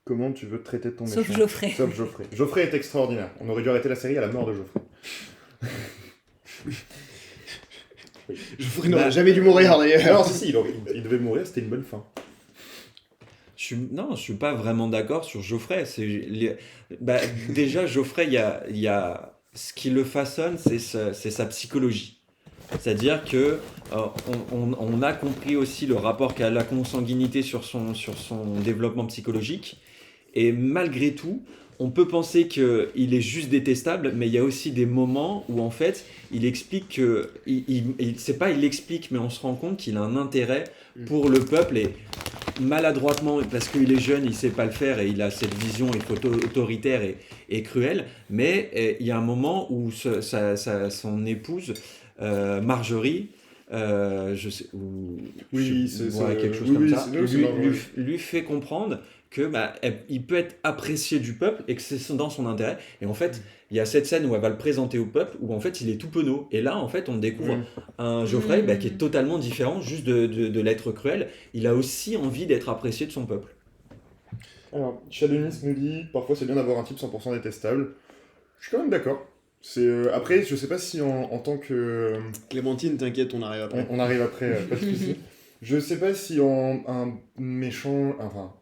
comment tu veux traiter ton Sauf méchant. Geoffrey. Sauf Geoffrey. Geoffrey est extraordinaire, on aurait dû arrêter la série à la mort de Geoffrey. Geoffrey n'aurait jamais dû mourir d'ailleurs. Alors si, il devait mourir, c'était une bonne fin. Non, je suis pas vraiment d'accord sur Geoffrey. Déjà, Geoffrey, il y a ce qui le façonne, c'est sa psychologie. C'est-à-dire que on a compris aussi le rapport qu'a la consanguinité sur son développement psychologique. Et malgré tout, on peut penser qu'il est juste détestable, mais il y a aussi des moments où en fait, il explique que, c'est pas il explique, mais on se rend compte qu'il a un intérêt pour le peuple et maladroitement, parce qu'il est jeune, il sait pas le faire et il a cette vision autoritaire et cruelle. Mais il y a un moment où son épouse Marjorie, je sais, quelque chose comme ça, lui fait comprendre que il peut être apprécié du peuple et que c'est dans son intérêt. Et en fait, il y a cette scène où elle va le présenter au peuple, où en fait il est tout penaud. Et là, en fait, on découvre un Geoffrey qui est totalement différent, juste de l'être cruel. Il a aussi envie d'être apprécié de son peuple. Alors, Shadonis nous dit parfois c'est bien d'avoir un type 100% détestable. Je suis quand même d'accord. Après, je sais pas si en tant que. Clémentine, t'inquiète, on arrive après. On arrive après, pas de soucis. Je sais pas si un méchant. Enfin.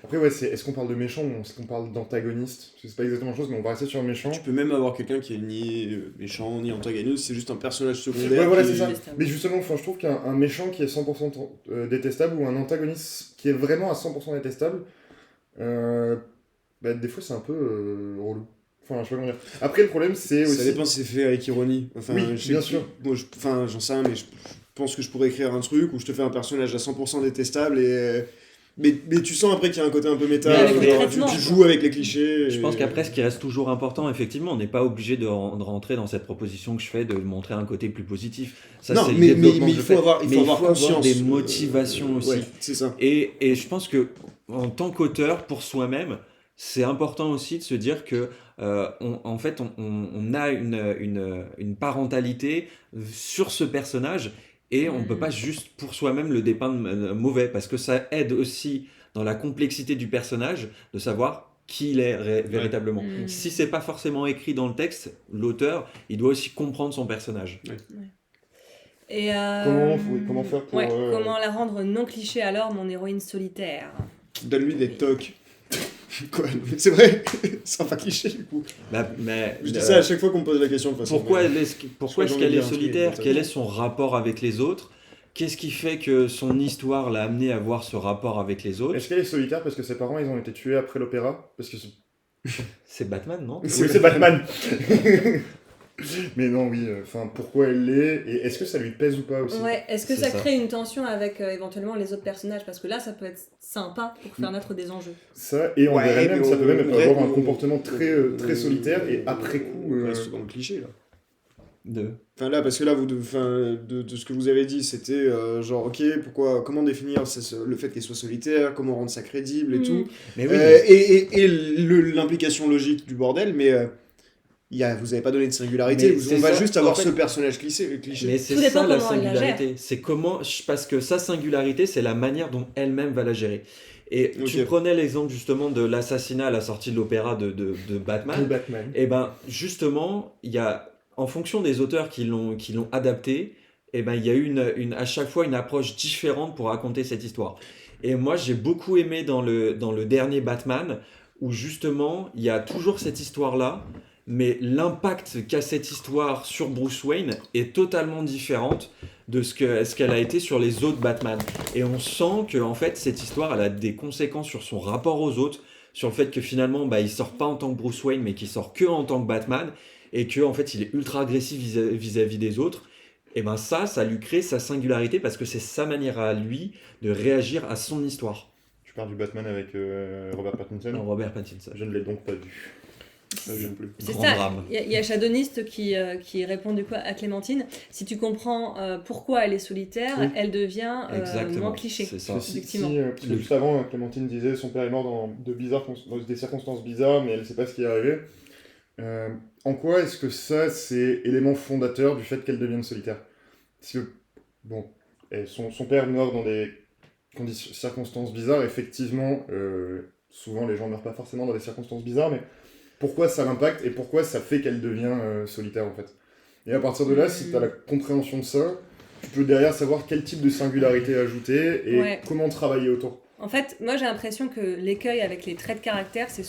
Après, ouais, est-ce qu'on parle de méchant ou est-ce qu'on parle d'antagoniste? C'est pas exactement la chose, mais on va rester sur méchant. Tu peux même avoir quelqu'un qui est ni méchant ni antagoniste, c'est juste un personnage secondaire. Ouais, voilà, qui- c'est ça. Détestable. Mais justement, enfin, je trouve qu'un méchant qui est 100% détestable ou un antagoniste qui est vraiment à 100% détestable, des fois c'est un peu relou. Enfin, je sais pas comment dire. Après, le problème, c'est aussi. Ça dépend si c'est fait avec ironie. Enfin, Oui, je sais bien que- sûr. Moi, j'en sais rien, mais je pense que je pourrais écrire un truc où je te fais un personnage à 100% détestable et. Mais tu sens après qu'il y a un côté un peu méta, Mais avec genre, les tu traitements, joues avec les clichés. Je et- pense qu'après, ce qui reste toujours important, effectivement, on n'est pas obligé de rentrer dans cette proposition que je fais de montrer un côté plus positif. Ça, Non, c'est le mais développement il que je faut fais. avoir, Mais il faut avoir conscience. des motivations aussi. Ouais, c'est ça. Et je pense que en tant qu'auteur, pour soi-même, c'est important aussi de se dire que en fait, on a une parentalité sur ce personnage et on ne peut pas juste pour soi-même le dépeindre mauvais parce que ça aide aussi dans la complexité du personnage de savoir qui il est véritablement. Mm. Si c'est pas forcément écrit dans le texte, l'auteur, il doit aussi comprendre son personnage. Et Comment faire pour. comment la rendre non cliché alors, mon héroïne solitaire? Donne-lui des tocs. Quoi, c'est vrai, c'est pas cliché du coup. Mais, Je dis ça à chaque fois qu'on me pose la question de façon. pourquoi mais- est-ce Soit j'ai envie qu'elle de est dire un truc, solitaire? exactement. Quel est son rapport avec les autres? Qu'est-ce qui fait que son histoire l'a amené à avoir ce rapport avec les autres? Est-ce qu'elle est solitaire parce que ses parents ils ont été tués après l'opéra? Parce que C'est Batman, non? oui, c'est Batman. Mais non, oui. Enfin, pourquoi elle l'est et est-ce que ça lui pèse ou pas aussi? Ouais, est-ce que C'est ça ça. crée une tension avec éventuellement les autres personnages? Parce que là, ça peut être sympa pour faire naître des enjeux. Ça, et on Ouais, verrait mais même, ça peut même vrai, avoir un comportement très solitaire et après coup. On reste dans le cliché là. De... Enfin là, parce que là, de ce que vous avez dit, c'était genre, ok, comment définir le fait qu'elle soit solitaire, comment rendre ça crédible et Mm. tout. Mais oui, Et l'implication logique du bordel, mais vous avez pas donné de singularité, Mais c'est on va ça, juste en avoir fait. ce personnage cliché. mais c'est Tout dépend ça la comment elle la singularité. C'est parce que sa singularité, c'est la manière dont elle-même va la gérer. Et tu Ok. prenais l'exemple justement de l'assassinat à la sortie de l'opéra de Batman. Batman. Et ben justement, il y a, en fonction des auteurs qui l'ont adapté, et ben il y a eu à chaque fois une approche différente pour raconter cette histoire. Et moi j'ai beaucoup aimé dans le dernier Batman où justement il y a toujours cette histoire là, mais l'impact qu'a cette histoire sur Bruce Wayne est totalement différente de ce qu'elle a été sur les autres Batman. Et on sent que en fait cette histoire elle a des conséquences sur son rapport aux autres, sur le fait que finalement il sort pas en tant que Bruce Wayne mais qu'il sort que en tant que Batman et que en fait il est ultra agressif vis-à-vis des autres. Et ben ça lui crée sa singularité parce que c'est sa manière à lui de réagir à son histoire. Tu parles du Batman avec Robert Pattinson? Non, Robert Pattinson. Je ne l'ai donc pas vu. Je ne plus. C'est Grand ça, drame. il y a Shadowist qui répond du coup à Clémentine. Si tu comprends pourquoi elle est solitaire, Oui. elle devient Exactement. moins cliché. C'est ça. Effectivement. Parce que juste avant, Clémentine disait son père est mort dans des circonstances bizarres, mais elle ne sait pas ce qui est arrivé. En quoi est-ce que ça, c'est élément fondateur du fait qu'elle devienne solitaire? Parce que, bon, son père meurt dans des circonstances bizarres, effectivement, souvent les gens ne meurent pas forcément dans des circonstances bizarres, mais pourquoi ça l'impacte et pourquoi ça fait qu'elle devient solitaire en fait? Et à partir de là, si tu as la compréhension de ça, tu peux derrière savoir quel type de singularité ajouter et Ouais. comment travailler autour. En fait, moi j'ai l'impression que l'écueil avec les traits de caractère, c'est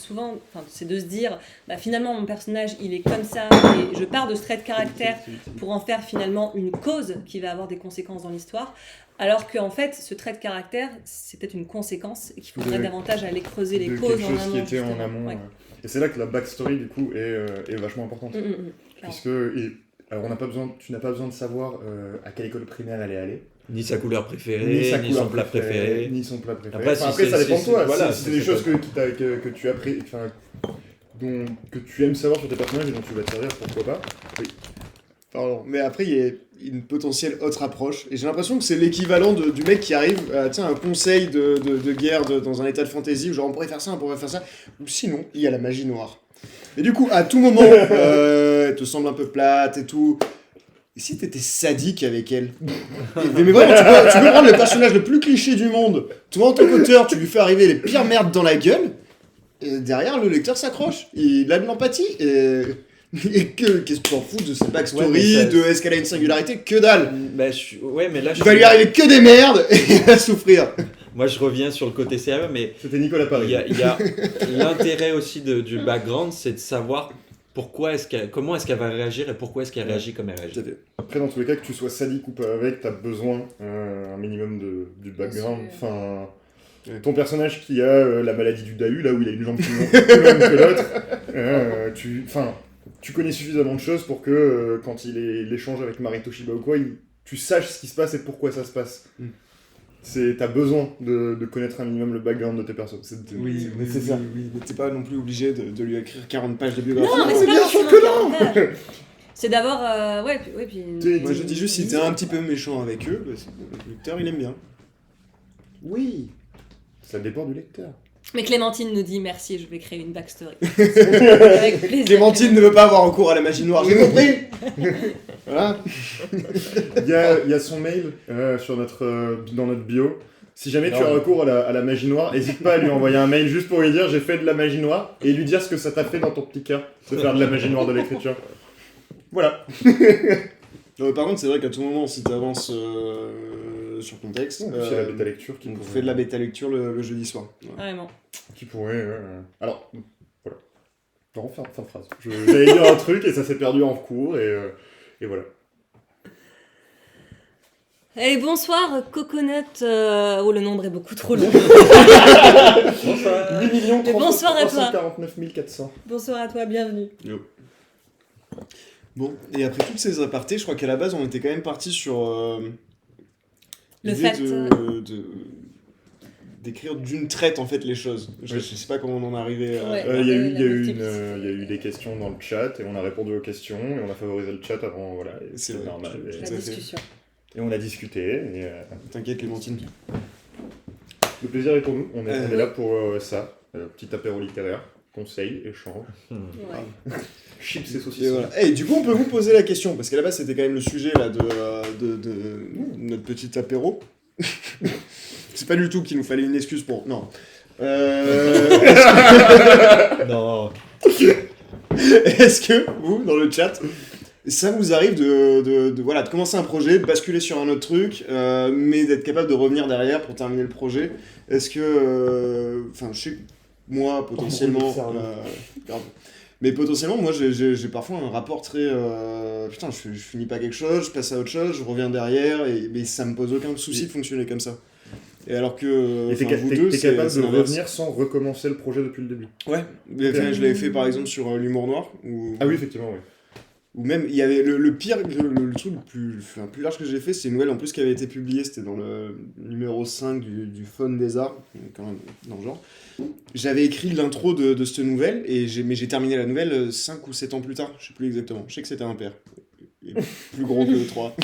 de se dire, finalement mon personnage il est comme ça et je pars de ce trait de caractère pour en faire finalement une cause qui va avoir des conséquences dans l'histoire, alors qu'en fait ce trait de caractère c'est peut-être une conséquence et qu'il faudrait De- davantage aller creuser les de causes quelque en chose amont. qui était en justement. amont. Ouais. Et c'est là que la backstory du coup est vachement importante. Clairement. Puisque, alors tu n'as pas besoin de savoir à quelle école primaire elle est allée. Ni sa couleur préférée, ni son plat préféré. Ni son plat préféré. Après, Enfin, si après ça c'est- dépend si de toi. c'est- voilà, si c'est des c'est choses ça. que tu apprends, que tu aimes savoir sur tes personnages et dont tu vas te servir, pourquoi pas. Pardon. Mais après, il y a une potentielle autre approche. Et j'ai l'impression que c'est l'équivalent du mec qui arrive à un conseil de guerre dans un état de fantasy où genre on pourrait faire ça, on pourrait faire ça. Ou sinon, il y a la magie noire. Et du coup, à tout moment, elle te semble un peu plate et tout. Et si t'étais sadique avec elle? Mais vraiment, tu peux prendre le personnage le plus cliché du monde. Toi, en tant qu'auteur, tu lui fais arriver les pires merdes dans la gueule. Et derrière, le lecteur s'accroche. Il a de l'empathie. Et qu'est-ce que tu t'en fous de sa backstory, Ouais, mais ça- de est-ce qu'elle a une singularité? Que dalle! Bah, ouais, mais là, Il va lui arriver que des merdes et il va souffrir. moi, je reviens sur le côté sérieux, mais C'était Nicolas il Paris. y a l'intérêt aussi du background, c'est de savoir comment est-ce qu'elle va réagir et pourquoi est-ce qu'elle réagit comme elle réagit. Après, dans tous les cas, que tu sois sadique ou pas avec, t'as besoin un minimum du background. Bien sûr. Enfin, ton personnage qui a la maladie du Dahu, là où il a une jambe plus longue que l'autre, tu connais suffisamment de choses pour que quand il échange avec Mari Toshiba ou quoi, tu saches ce qui se passe et pourquoi ça se passe. T'as besoin de connaître un minimum le background de tes persos. C'est nécessaire. Oui, mais t'es pas non plus obligé de lui écrire 40 pages de biographie. Non, mais c'est bien pas sûr forcément que non. 40 pages. C'est d'abord, ouais, puis Moi je dis juste, si t'es un petit peu méchant avec eux, bah, le lecteur il aime bien. Oui, ça dépend du lecteur. Mais Clémentine nous dit merci, je vais créer une backstory. Avec plaisir. Clémentine ne veut pas avoir recours à la magie noire, j'ai compris. Voilà. Il y a son mail dans notre bio. Si jamais tu as recours à la magie noire, n'hésite pas à lui envoyer un mail juste pour lui dire j'ai fait de la magie noire et lui dire ce que ça t'a fait dans ton petit cœur de faire de la magie noire de l'écriture. Voilà. Non, mais par contre, c'est vrai qu'à tout moment, si t'avances sur ton texte, C'est la bêta lecture on fait de la bêta lecture le jeudi soir. Ouais. Vraiment. qui pourrait. Alors, voilà. Non, fin de phrase. J'allais dire un truc et ça s'est perdu en cours et voilà. Et bonsoir, Coconut. Oh, le nombre est beaucoup trop long. 8 millions Et bonsoir à toi. 349 400. Bonsoir à toi, bienvenue. Bon, et après toutes ces apartés, je crois qu'à la base, on était quand même parti sur Le l'idée fait, d'écrire d'une traite en fait les choses. Je sais pas comment on en est arrivé à... Ouais. Il y a la eu des questions dans le chat et on a répondu aux questions et on a favorisé le chat avant, voilà, et C'est c'est vrai, normal. tout La à fait. discussion. Et on a discuté et T'inquiète Clémentine. le plaisir est pour nous. On est Ouais. là pour ça. Petit apéro littéraire, conseils, échanges, Ouais. chips et Et saucissons. voilà. Et du coup, on peut vous poser la question, parce qu'à la base, c'était quand même le sujet là, de notre petit apéro. C'est pas du tout qu'il nous fallait une excuse pour... Non. Non. Est-ce que vous, dans le chat, ça vous arrive de commencer un projet, de basculer sur un autre truc, mais d'être capable de revenir derrière pour terminer le projet? Est-ce que... Enfin, je sais que moi, potentiellement... pardon. Mais potentiellement, moi, j'ai parfois un rapport très... putain, je finis pas quelque chose, je passe à autre chose, je reviens derrière, mais ça me pose aucun souci de fonctionner comme ça. Et alors que... Et vous deux, t'es c'est capable de l'inverse. revenir sans recommencer le projet depuis le début. Ouais, mais, enfin, je l'avais fait par exemple sur l'humour noir, où... Ah oui, effectivement, oui. Ou même, il y avait le pire, le truc le plus large que j'ai fait, c'est une nouvelle en plus qui avait été publiée, c'était dans le numéro 5 du Faune des Arts, quand même dans le genre. J'avais écrit l'intro de cette nouvelle, mais j'ai terminé la nouvelle 5 ou 7 ans plus tard, je sais plus exactement. Je sais que c'était un père. Et plus gros que 3.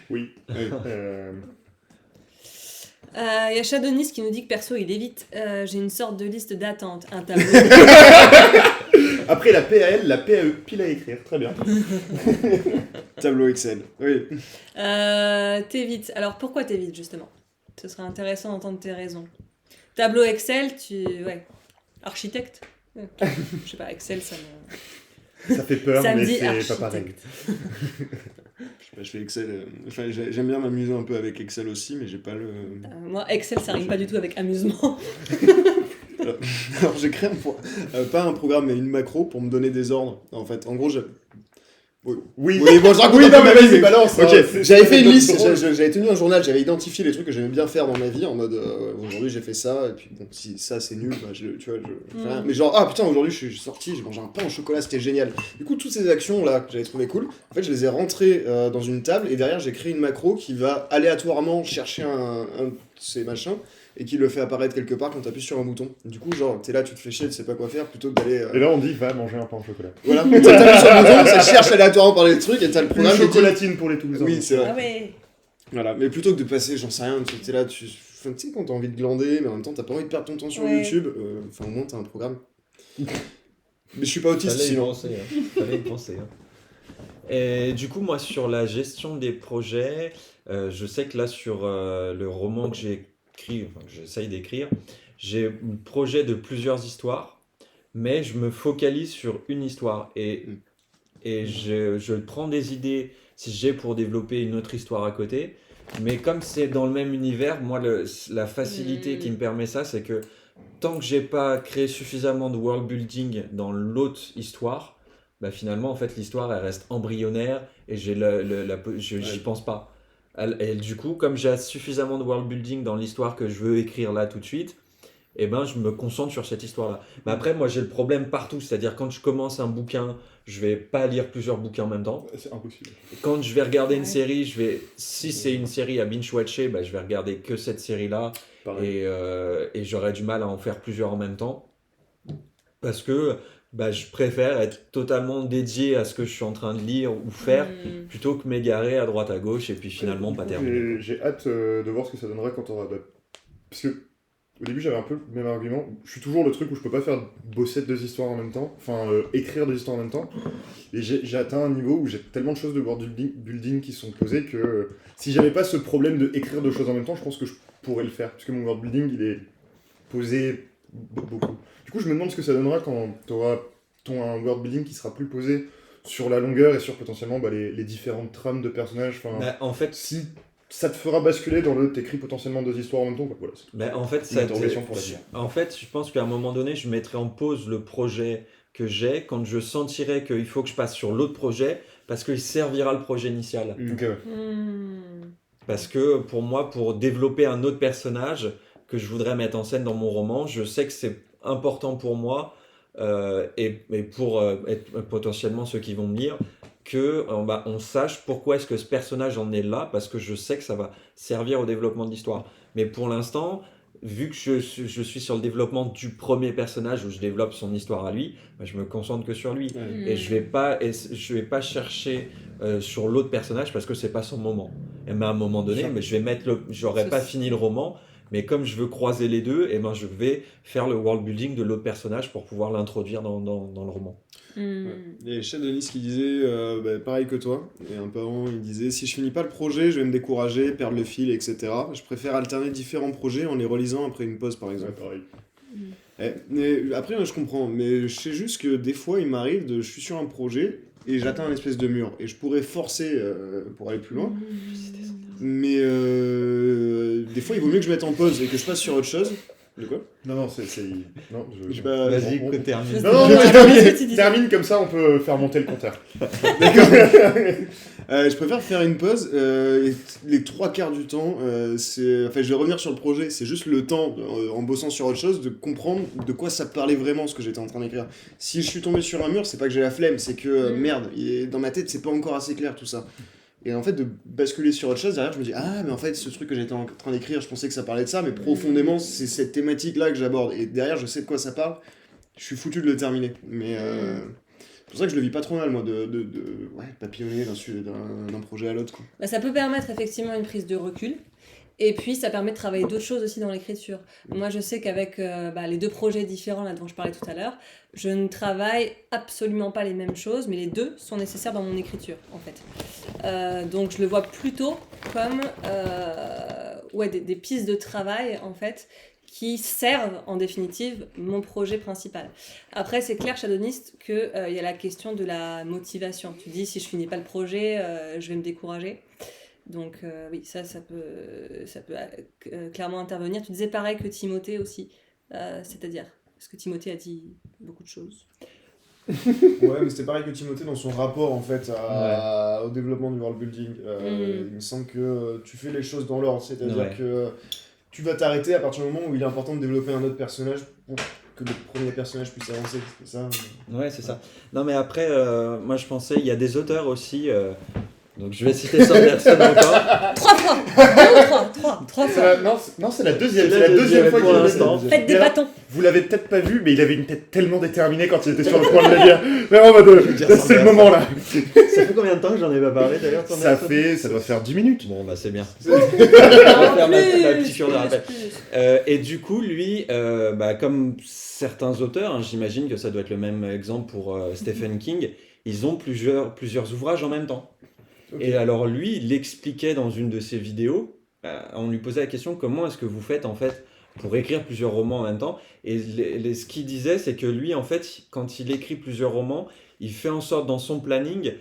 Oui. Ouais. Il y a Shadonis qui nous dit que perso il évite. J'ai une sorte de liste d'attente, un tableau. Après la PAL, la PAE, pile à écrire, très bien. Tableau Excel, oui. T'évites. Alors pourquoi t'évites justement? Ce serait intéressant d'entendre tes raisons. Tableau Excel, ouais. Architecte? Ok. Je sais pas, Excel ça me. Ça fait peur, Ça me mais dit c'est pas architecte. pareil. Je fais Excel, enfin, j'aime bien m'amuser un peu avec Excel aussi, mais j'ai pas le... Moi, Excel ça rime pas du tout avec amusement. Alors j'ai créé pas un programme, mais une macro pour me donner des ordres. En fait, en gros, Oui, oui, bon, je raconte un peu non, mais ma vie, vas-y, mais- balance. Ok, hein, j'avais fait une c'est liste, drôle. j'avais tenu un journal, j'avais identifié les trucs que j'aimais bien faire dans ma vie, en mode aujourd'hui j'ai fait ça, et puis bon, si ça c'est nul, bah, tu vois, je fais rien. Mais genre, ah putain, aujourd'hui je suis sorti, j'ai mangé un pain au chocolat, c'était génial. Du coup, toutes ces actions là que j'avais trouvé cool, en fait, je les ai rentrées dans une table, et derrière j'ai créé une macro qui va aléatoirement chercher un de ces machins, et qui le fait apparaître quelque part quand t'appuies sur un bouton. Du coup, genre, t'es là, tu te fais chier, tu sais pas quoi faire, plutôt que d'aller. Et là, on dit, va manger un pain au chocolat. Voilà, t'appuies sur le bouton, ça cherche aléatoirement par les trucs, et t'as le Une programme qui dit- chocolatine pour les Toulousains. Oui, c'est vrai. Ah ouais. Voilà, mais plutôt que de passer, j'en sais rien, tu sais là, enfin, tu sais quand t'as envie de glander, mais en même temps t'as pas envie de perdre ton temps sur Ouais. YouTube, enfin au moins t'as un programme. Mais je suis pas autiste Fallait y sinon. penser, hein. Fallait y penser, hein. Et du coup, moi, sur la gestion des projets, je sais que là, sur le roman que j'ai écrit, enfin, que j'essaye d'écrire, j'ai un projet de plusieurs histoires, mais je me focalise sur une histoire. Et je prends des idées si j'ai pour développer une autre histoire à côté. Mais comme c'est dans le même univers, moi, la facilité qui me permet ça, c'est que tant que j'ai pas créé suffisamment de world building dans l'autre histoire, bah finalement, en fait, l'histoire, elle reste embryonnaire et j'y pense pas. Et du coup, comme j'ai suffisamment de world building dans l'histoire que je veux écrire là tout de suite, eh ben, je me concentre sur cette histoire-là. Mais après, moi, j'ai le problème partout. C'est-à-dire, quand je commence un bouquin, je vais pas lire plusieurs bouquins en même temps. C'est impossible. Quand je vais regarder une Ouais. série, si c'est une série à binge-watcher, bah, je vais regarder que cette série-là. Pareil. Et j'aurais du mal à en faire plusieurs en même temps. Parce que bah, je préfère être totalement dédié à ce que je suis en train de lire ou faire, plutôt que m'égarer à droite à gauche et puis finalement pas terminer. J'ai hâte de voir ce que ça donnera quand on aura. Parce que au début j'avais un peu le même argument. Je suis toujours le truc où je peux pas faire bosser deux histoires en même temps, enfin écrire deux histoires en même temps. Et j'ai atteint un niveau où j'ai tellement de choses de world building qui sont posées que si j'avais pas ce problème de écrire deux choses en même temps, je pense que je pourrais le faire. Parce que mon world building il est posé beaucoup. Du coup je me demande ce que ça donnera quand tu auras un world building qui sera plus posé sur la longueur et sur potentiellement les différentes trames de personnages. Enfin, Bah, en fait, si ça te fera basculer dans le t'écris potentiellement deux histoires en même temps, quoi. Voilà, c'est bah, en fait, une interrogation pour l'avenir. en fait, je pense qu'à un moment donné, je mettrai en pause le projet que j'ai quand je sentirai qu'il faut que je passe sur l'autre projet parce qu'il servira le projet initial. Ok, ouais. Parce que pour moi, pour développer un autre personnage que je voudrais mettre en scène dans mon roman, je sais que c'est important pour moi et pour potentiellement ceux qui vont me lire, que on sache pourquoi est-ce que ce personnage en est là, parce que je sais que ça va servir au développement de l'histoire. Mais pour l'instant, vu que je suis sur le développement du premier personnage où je développe son histoire à lui, bah, je me concentre que sur lui. Ouais. Et je vais pas chercher sur l'autre personnage parce que c'est pas son moment. Et mais à un moment donné, Sure. mais j'aurais Ça, pas c'est- fini le roman, mais comme je veux croiser les deux, et ben je vais faire le world building de l'autre personnage pour pouvoir l'introduire dans le roman. Ouais. Il y a Chad Denis qui disait pareil que toi, et un peu avant il disait si je finis pas le projet, je vais me décourager, perdre le fil, etc. Je préfère alterner différents projets en les relisant après une pause par Ouais, exemple. pareil. Mais après je comprends, mais je sais juste que des fois il m'arrive je suis sur un projet et j'atteins un espèce de mur, et je pourrais forcer pour aller plus loin, mais des fois il vaut mieux que je mette en pause et que je passe sur autre chose. De quoi? Non, non, non, Je sais pas. Vas-y, on- termine. Non, non, Ouais, non, termine. termine comme ça, on peut faire monter le compteur. D'accord. Je préfère faire une pause. Et les trois quarts du temps, je vais revenir sur le projet. C'est juste le temps, en bossant sur autre chose, de comprendre de quoi ça parlait vraiment ce que j'étais en train d'écrire. Si je suis tombé sur un mur, c'est pas que j'ai la flemme, c'est que merde, dans ma tête, c'est pas encore assez clair tout ça. Et en fait, de basculer sur autre chose, derrière, je me dis ah, mais en fait, ce truc que j'étais en train d'écrire, je pensais que ça parlait de ça, mais profondément, c'est cette thématique-là que j'aborde. Et derrière, je sais de quoi ça parle. Je suis foutu de le terminer. Mais. C'est pour ça que je le vis pas trop mal, moi, de papillonner d'un projet à l'autre, quoi. Bah, ça peut permettre effectivement une prise de recul. Et puis, ça permet de travailler d'autres choses aussi dans l'écriture. Moi, je sais qu'avec les deux projets différents là, dont je parlais tout à l'heure, je ne travaille absolument pas les mêmes choses, mais les deux sont nécessaires dans mon écriture, en fait. Donc, je le vois plutôt comme des pistes de travail, en fait, qui servent, en définitive, mon projet principal. Après, c'est clair, Shadowist, qu'il y a la question de la motivation. Tu dis, si je finis pas le projet, je vais me décourager. Donc oui, ça peut clairement intervenir. Tu disais pareil que Timothée aussi, c'est-à-dire, parce que Timothée a dit beaucoup de choses. Ouais, mais c'était pareil que Timothée dans son rapport, en fait, au développement du world building. Il me semble que tu fais les choses dans l'ordre, c'est-à-dire que tu vas t'arrêter à partir du moment où il est important de développer un autre personnage pour que le premier personnage puisse avancer, c'est ça? Ouais, c'est ça. Non, mais après, moi je pensais, il y a des auteurs aussi. Donc je vais citer Sanderson encore. 3 fois 2 ou 3 Trois C'est fois. non, c'est la deuxième. C'est C'est la la deuxième deuxième fois pour qu'il l'instant. Faites des Et alors, bâtons. Vous l'avez peut-être pas vu, mais il avait une tête tellement déterminée quand il était sur le point de le dire. Vraiment, en mode, dire là, ça, c'est le ça. moment là. Ça fait combien de temps que j'en ai pas parlé d'ailleurs Ça doit faire 10 minutes. Bon, bah c'est bien. Non, On va faire ma petite cure de rappel. plus. Et du coup, lui, comme certains auteurs, hein, j'imagine que ça doit être le même exemple pour Stephen King, ils ont plusieurs ouvrages en même temps. Ok. Et alors lui, il expliquait dans une de ses vidéos, on lui posait la question comment est-ce que vous faites en fait pour écrire plusieurs romans en même temps. Et ce qu'il disait, c'est que lui, en fait, quand il écrit plusieurs romans, il fait en sorte dans son planning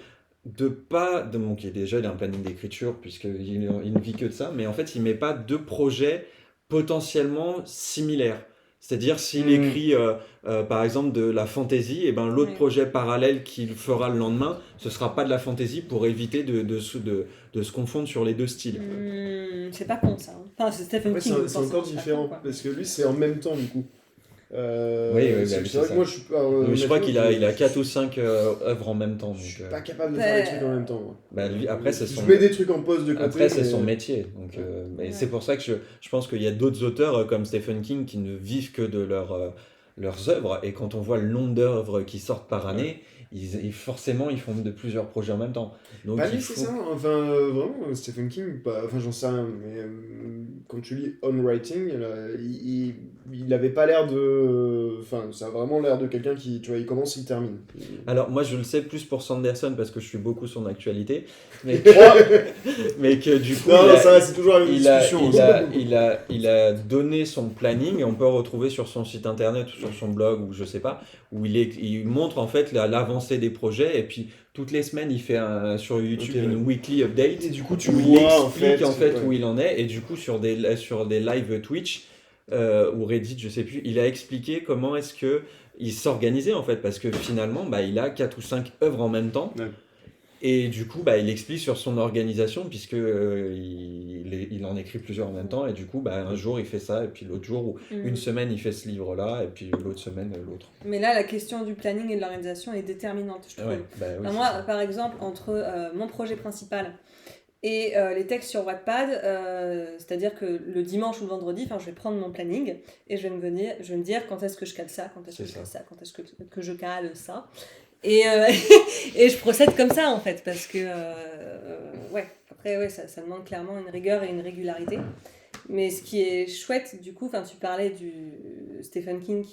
donc déjà il a un planning d'écriture puisqu'il ne vit que de ça, mais en fait il met pas deux projets potentiellement similaires. C'est-à-dire s'il écrit par exemple de la fantasy, et ben l'autre Oui. projet parallèle qu'il fera le lendemain, ce sera pas de la fantasy pour éviter de se confondre sur les deux styles. C'est pas con ça. hein. Enfin, c'est Stephen Ouais, King. c'est je pense, encore c'est pas différent con, quoi. parce que lui c'est en même temps du coup. Oui, bah, c'est oui, vrai c'est que moi je suis pas. Mais je crois qu'il a honnêtement, 4 ou 5 œuvres en même temps. Je suis Donc, pas capable de faire des trucs en même temps. Moi. bah, lui, après, c'est Je son- mets des trucs en pause de côté. Après, c'est mais- son métier. Donc, mais Ouais. c'est pour ça que je pense qu'il y a d'autres auteurs comme Stephen King qui ne vivent que de leurs œuvres. Et quand on voit le nombre d'œuvres qui sortent par année, forcément, ils font de plusieurs projets en même temps. Donc, Bah il lui c'est faut... ça, enfin vraiment Stephen King, enfin j'en sais rien, mais quand tu lis On Writing, il avait pas l'air de... Enfin ça a vraiment l'air de quelqu'un qui, tu vois, il commence, il termine. Alors, moi, je le sais plus pour Sanderson parce que je suis beaucoup son actualité. Mais, mais que du coup, Non, ça va, c'est toujours la même discussion. il a donné son planning, et on peut retrouver sur son site internet ou sur son blog ou je sais pas, où il montre en fait l'avancée des projets, et puis toutes les semaines il fait sur YouTube Ok, une weekly update Et du coup tu où il vois explique en fait ouais. où il en est, et du coup sur des live Twitch ou Reddit, je sais plus, il a expliqué comment est-ce que il s'organisait en fait, parce que finalement il a 4 ou 5 œuvres en même temps. Ouais. Et du coup, il explique sur son organisation, puisque il en écrit plusieurs en même temps, et du coup, un jour il fait ça, et puis l'autre jour, ou une semaine il fait ce livre-là, et puis l'autre semaine l'autre. Mais là, la question du planning et de l'organisation est déterminante, je trouve. Ouais, oui, Enfin, c'est moi, ça. par exemple, entre mon projet principal et les textes sur Wattpad, c'est-à-dire que le dimanche ou le vendredi, je vais prendre mon planning et je vais me dire quand est-ce que je cale ça, quand est-ce que C'est je ça. cale ça, quand est-ce que je cale ça. Et, et je procède comme ça, en fait, parce que, après, ça demande clairement une rigueur et une régularité. Mais ce qui est chouette, du coup, tu parlais du Stephen King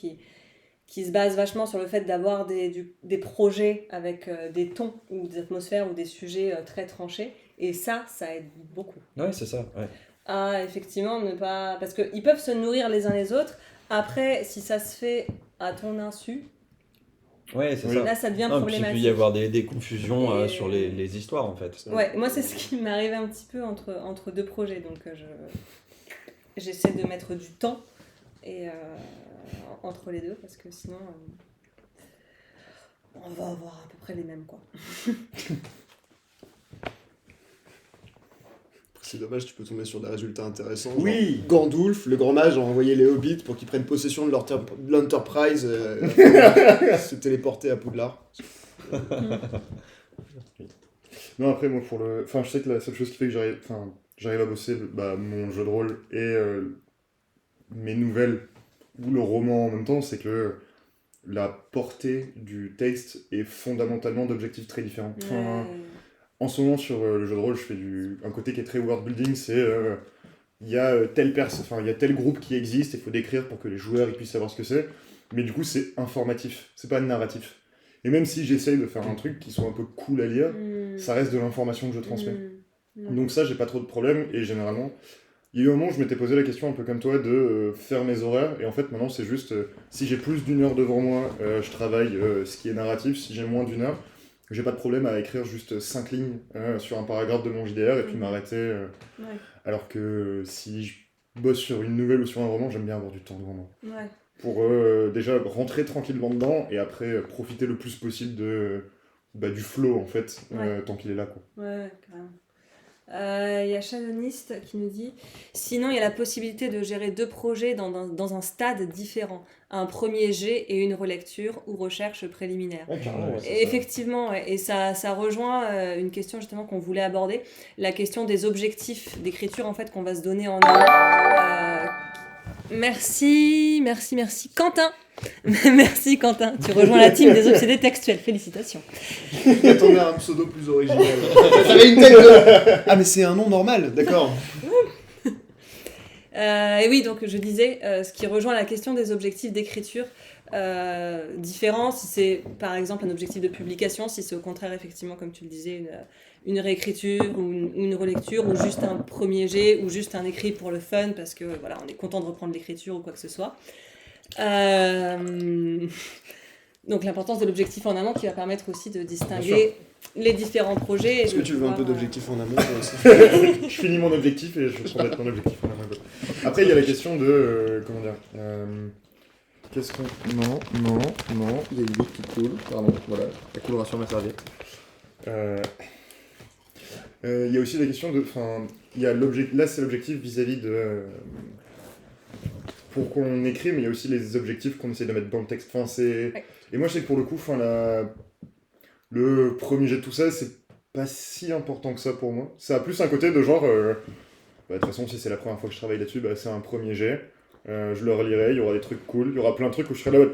qui se base vachement sur le fait d'avoir des projets avec des tons ou des atmosphères ou des sujets très tranchés. Et ça aide beaucoup. Ouais, c'est ça. Ouais. À effectivement ne pas... Parce qu'ils peuvent se nourrir les uns les autres. Après, si ça se fait à ton insu, Ouais, c'est Oui. ça. là, ça devient Non, puis il peut problématique. y avoir des confusions Et- sur les histoires en fait. Ouais, moi, c'est ce qui m'est arrivé un petit peu entre deux projets. Donc, j'essaie de mettre du temps entre les deux, parce que sinon, on va avoir à peu près les mêmes, quoi. C'est dommage, tu peux tomber sur des résultats intéressants. Oui. Genre, Gandulf, le grand mage, a envoyé les hobbits pour qu'ils prennent possession de l'Enterprise, se téléporter à Poudlard. Non, après, moi, je sais que la seule chose qui fait que j'arrive à bosser mon jeu de rôle et mes nouvelles ou le roman en même temps, c'est que la portée du texte est fondamentalement d'objectifs très différents. Enfin, en ce moment, sur le jeu de rôle, je fais un côté qui est très world building, c'est il y a il y a tel groupe qui existe, il faut décrire pour que les joueurs ils puissent savoir ce que c'est, mais du coup, c'est informatif, c'est pas narratif. Et même si j'essaye de faire un truc qui soit un peu cool à lire, ça reste de l'information que je transmets. Donc ça, j'ai pas trop de problème, et généralement, il y a eu un moment où je m'étais posé la question un peu comme toi de faire mes horaires, et en fait maintenant c'est juste, si j'ai plus d'une heure devant moi, je travaille ce qui est narratif, si j'ai moins d'une heure, j'ai pas de problème à écrire juste 5 lignes sur un paragraphe de mon JDR et puis m'arrêter. Ouais. Alors que si je bosse sur une nouvelle ou sur un roman, j'aime bien avoir du temps devant moi. Ouais. Pour déjà rentrer tranquillement dedans et après profiter le plus possible du flow en fait, Ouais. tant qu'il est là quoi. Ouais, carrément. Il y a Shadownist qui nous dit sinon il y a la possibilité de gérer 2 projets dans un stade différent, un premier jet et une relecture ou recherche préliminaire. Carrément, ouais, c'est Et ça. effectivement, ouais, et ça rejoint une question justement qu'on voulait aborder, la question des objectifs d'écriture en fait qu'on va se donner en amont. Merci Quentin. Merci Quentin, tu rejoins la team des obsédés textuels, félicitations. Attendez un pseudo plus original. J'avais une tête de... Ah mais c'est un nom normal, d'accord. Et oui, donc je disais, ce qui rejoint la question des objectifs d'écriture différents, si c'est par exemple un objectif de publication, si c'est au contraire effectivement, comme tu le disais, une réécriture ou une relecture, ou juste un premier jet, ou juste un écrit pour le fun, parce que voilà, on est content de reprendre l'écriture ou quoi que ce soit. Donc l'importance de l'objectif en amont qui va permettre aussi de distinguer les différents projets. Est-ce que tu veux un peu d'objectif en amont toi aussi? Je finis mon objectif et je prends mon objectif en amont. Après, il y a la question de... comment dire qu'est-ce qu'on... Non, il y a une goutte qui coule. Pardon, voilà, elle coulera sur ma serviette. Il y a aussi la question de... Enfin, il y a là, c'est l'objectif vis-à-vis de... pour qu'on écrit, mais il y a aussi les objectifs qu'on essaie de mettre dans le texte. Enfin, c'est... Ouais. Et moi, je sais que pour le coup, enfin, le premier jet de tout ça, c'est pas si important que ça pour moi. Ça a plus un côté de genre... de toute façon, si c'est la première fois que je travaille là-dessus, bah, c'est un premier jet. Je le relirai, il y aura des trucs cool, il y aura plein de trucs où je serai là...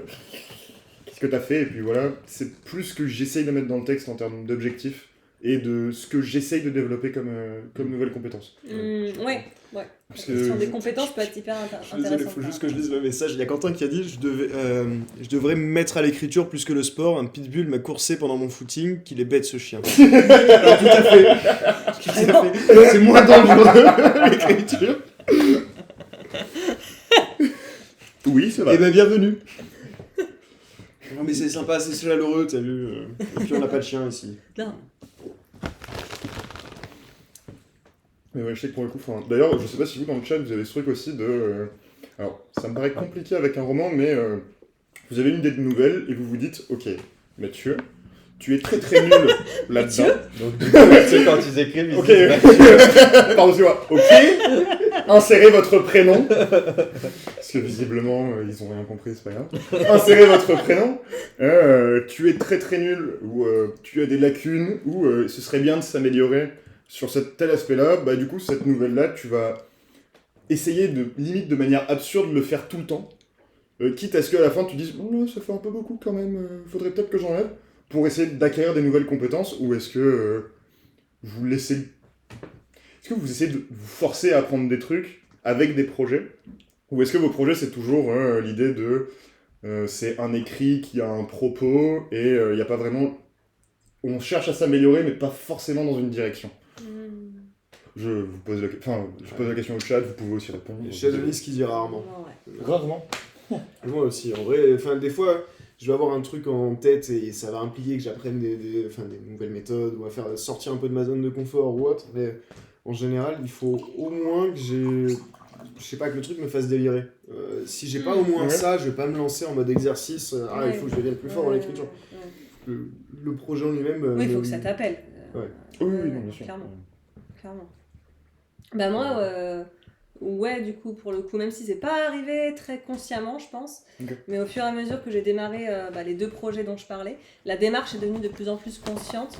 Qu'est-ce que t'as fait? Et puis voilà, c'est plus ce que j'essaye de mettre dans le texte en termes d'objectifs et de ce que j'essaye de développer comme nouvelle compétence. Ouais. Parce La question que- des compétences peut être hyper Je suis intéressante. désolé, il faut juste que je lise le message. Il y a Quentin qui a dit je devrais me mettre à l'écriture plus que le sport. Un pitbull m'a coursé pendant mon footing. Qu'il est bête ce chien. Alors, tout à fait. Tout à fait. C'est moins dangereux l'écriture. Oui, c'est Eh vrai. ben bienvenue. Non mais c'est sympa, c'est chaleureux, t'as vu. Et puis on n'a pas de chien ici. Non. Mais ouais, je sais que pour le coup, d'ailleurs, je sais pas si vous dans le chat vous avez ce truc aussi de. Alors, ça me paraît compliqué avec un roman, mais vous avez une idée de nouvelle et vous vous dites, ok, Mathieu, tu es très très nul là-dedans. Donc, du coup, tu sais, quand ils écrivent, ils Ok, disent, pardon, excusez-moi. Ok, insérez votre prénom. Parce que visiblement, ils ont rien compris, c'est pas grave. Insérez votre prénom. Tu es très très nul, ou tu as des lacunes, ou ce serait bien de s'améliorer sur tel aspect-là. Bah, du coup, cette nouvelle-là, tu vas essayer limite de manière absurde, de le faire tout le temps. Quitte à ce qu'à la fin, tu dises, oh, ça fait un peu beaucoup quand même, faudrait peut-être que j'enlève. Pour essayer d'acquérir des nouvelles compétences, ou est-ce que vous laissez... Est-ce que vous essayez de vous forcer à apprendre des trucs avec des projets? Ou est-ce que vos projets, c'est toujours l'idée de... c'est un écrit qui a un propos, et il n'y a pas vraiment... On cherche à s'améliorer, mais pas forcément dans une direction. Je vous pose je pose la question au chat, vous pouvez aussi répondre. J'ai Denis qui dit rarement. Ouais. Rarement. Moi aussi, en vrai, des fois, je vais avoir un truc en tête et ça va impliquer que j'apprenne des nouvelles méthodes ou à faire sortir un peu de ma zone de confort ou autre, mais en général, il faut au moins que je sais pas, que le truc me fasse délirer. Si j'ai pas au moins Ouais. ça, je vais pas me lancer en mode exercice, il faut que je devienne plus fort dans l'écriture. Ouais. Le projet en lui-même... Oui, il faut que ça t'appelle. Ouais. Oui, non, bien sûr. Clairement. Bah moi, ouais, du coup, pour le coup, même si c'est pas arrivé très consciemment, je pense, Ok. mais au fur et à mesure que j'ai démarré les 2 projets dont je parlais, la démarche est devenue de plus en plus consciente.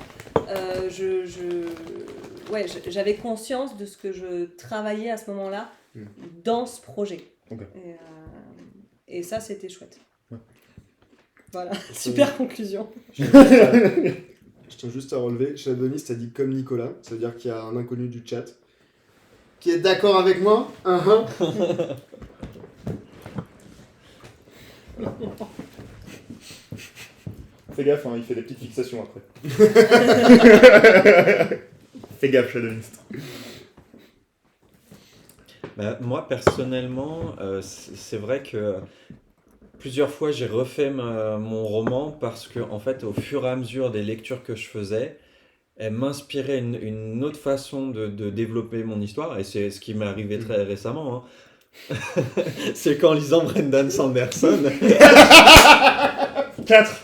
J'avais conscience de ce que je travaillais à ce moment-là dans ce projet. Ok. Et ça, c'était chouette. Ouais. Voilà, super conclusion. Je tiens juste à relever, Shadonis a dit comme Nicolas, ça veut dire qu'il y a un inconnu du chat qui est d'accord avec moi. Fais gaffe, il fait des petites fixations après. Fais gaffe, Shadowlist. Bah, moi, personnellement, c'est vrai que plusieurs fois, j'ai refait mon roman parce que, en fait, au fur et à mesure des lectures que je faisais, elle m'inspirait une autre façon de développer mon histoire. Et c'est ce qui m'est arrivé très récemment. Hein. C'est qu'en lisant Brendan Sanderson, 4.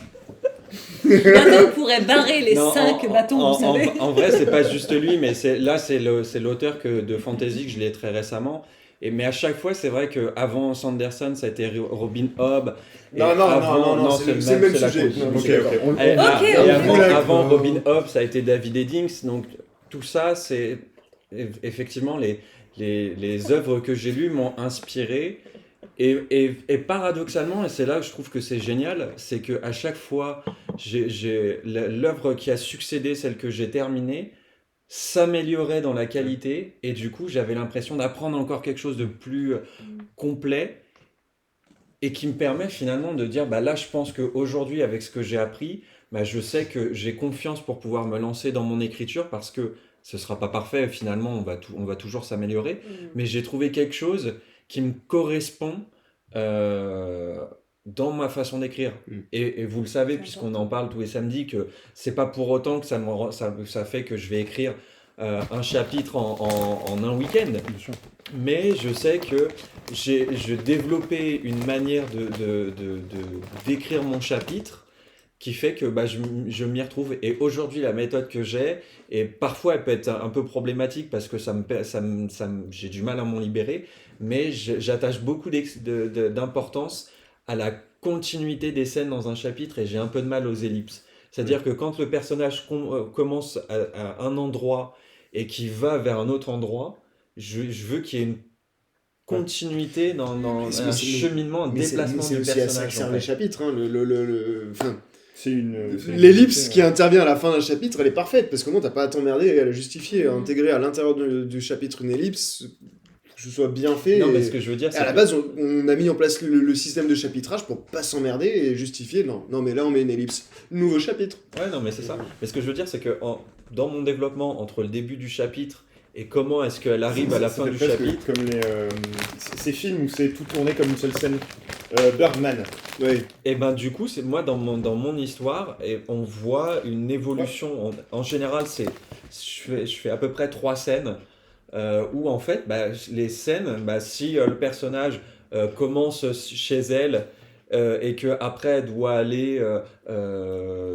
Bâton pourrait barrer les Non, 5 bâtons, vous savez. En vrai, c'est pas juste lui, mais c'est l'auteur de fantasy que je l'ai très récemment. Mais à chaque fois, c'est vrai qu'avant Sanderson, ça a été Robin Hobb. Et Non, c'est le même la sujet. continuité. Non, Ok, mais ok. On- Et, Ok, et ok. avant Robin Hobb, ça a été David Eddings. Donc tout ça, c'est effectivement les œuvres que j'ai lues m'ont inspiré. Et paradoxalement, et c'est là que je trouve que c'est génial, c'est qu'à chaque fois, l'œuvre qui a succédé, celle que j'ai terminée, s'améliorait dans la qualité. Et du coup, j'avais l'impression d'apprendre encore quelque chose de plus complet et qui me permet finalement de dire, bah là, je pense qu'aujourd'hui, avec ce que j'ai appris, bah, je sais que j'ai confiance pour pouvoir me lancer dans mon écriture parce que ce sera pas parfait, finalement, on va toujours s'améliorer, mais j'ai trouvé quelque chose qui me correspond euh, dans ma façon d'écrire. Mm. Et vous le savez, C'est puisqu'on important. en parle tous les samedis, que c'est pas pour autant que ça fait que je vais écrire un chapitre en un week-end. Bien sûr. Mais je sais que je développais une manière d'écrire mon chapitre qui fait que bah, je m'y retrouve. Et aujourd'hui, la méthode que j'ai, et parfois elle peut être un peu problématique parce que j'ai du mal à m'en libérer, mais j'attache beaucoup d'importance à la continuité des scènes dans un chapitre et j'ai un peu de mal aux ellipses. C'est-à-dire que quand le personnage commence à un endroit et qui va vers un autre endroit, je veux qu'il y ait une continuité dans Mais un c'est- cheminement, un Mais déplacement c'est du aussi à ça que personnage. servent En les fait. chapitres. Hein. Enfin, C'est une l'ellipse qui intervient à la fin d'un chapitre, elle est parfaite, parce que moi, t'as pas à t'emmerder et à la justifier, à Mm. intégrer à l'intérieur du chapitre une ellipse, que ce soit bien fait. Non, mais et- ce que je veux dire, et c'est à la que- base, on a mis en place le système de chapitrage pour pas s'emmerder et justifier. Non, mais là, on met une ellipse. Nouveau chapitre. Ouais, non, mais c'est ça. Mais ce que je veux dire, c'est que dans mon développement, entre le début du chapitre et comment est-ce qu'elle arrive à la Ça fin fait du presque chapitre, comme ces films où c'est tout tourné comme une seule scène. Birdman. Ouais. et ben du coup, c'est moi dans mon histoire, et on voit une évolution. En général, je fais à peu près 3 scènes où en fait, bah, les scènes, bah, si le personnage commence chez elle et que après elle doit aller,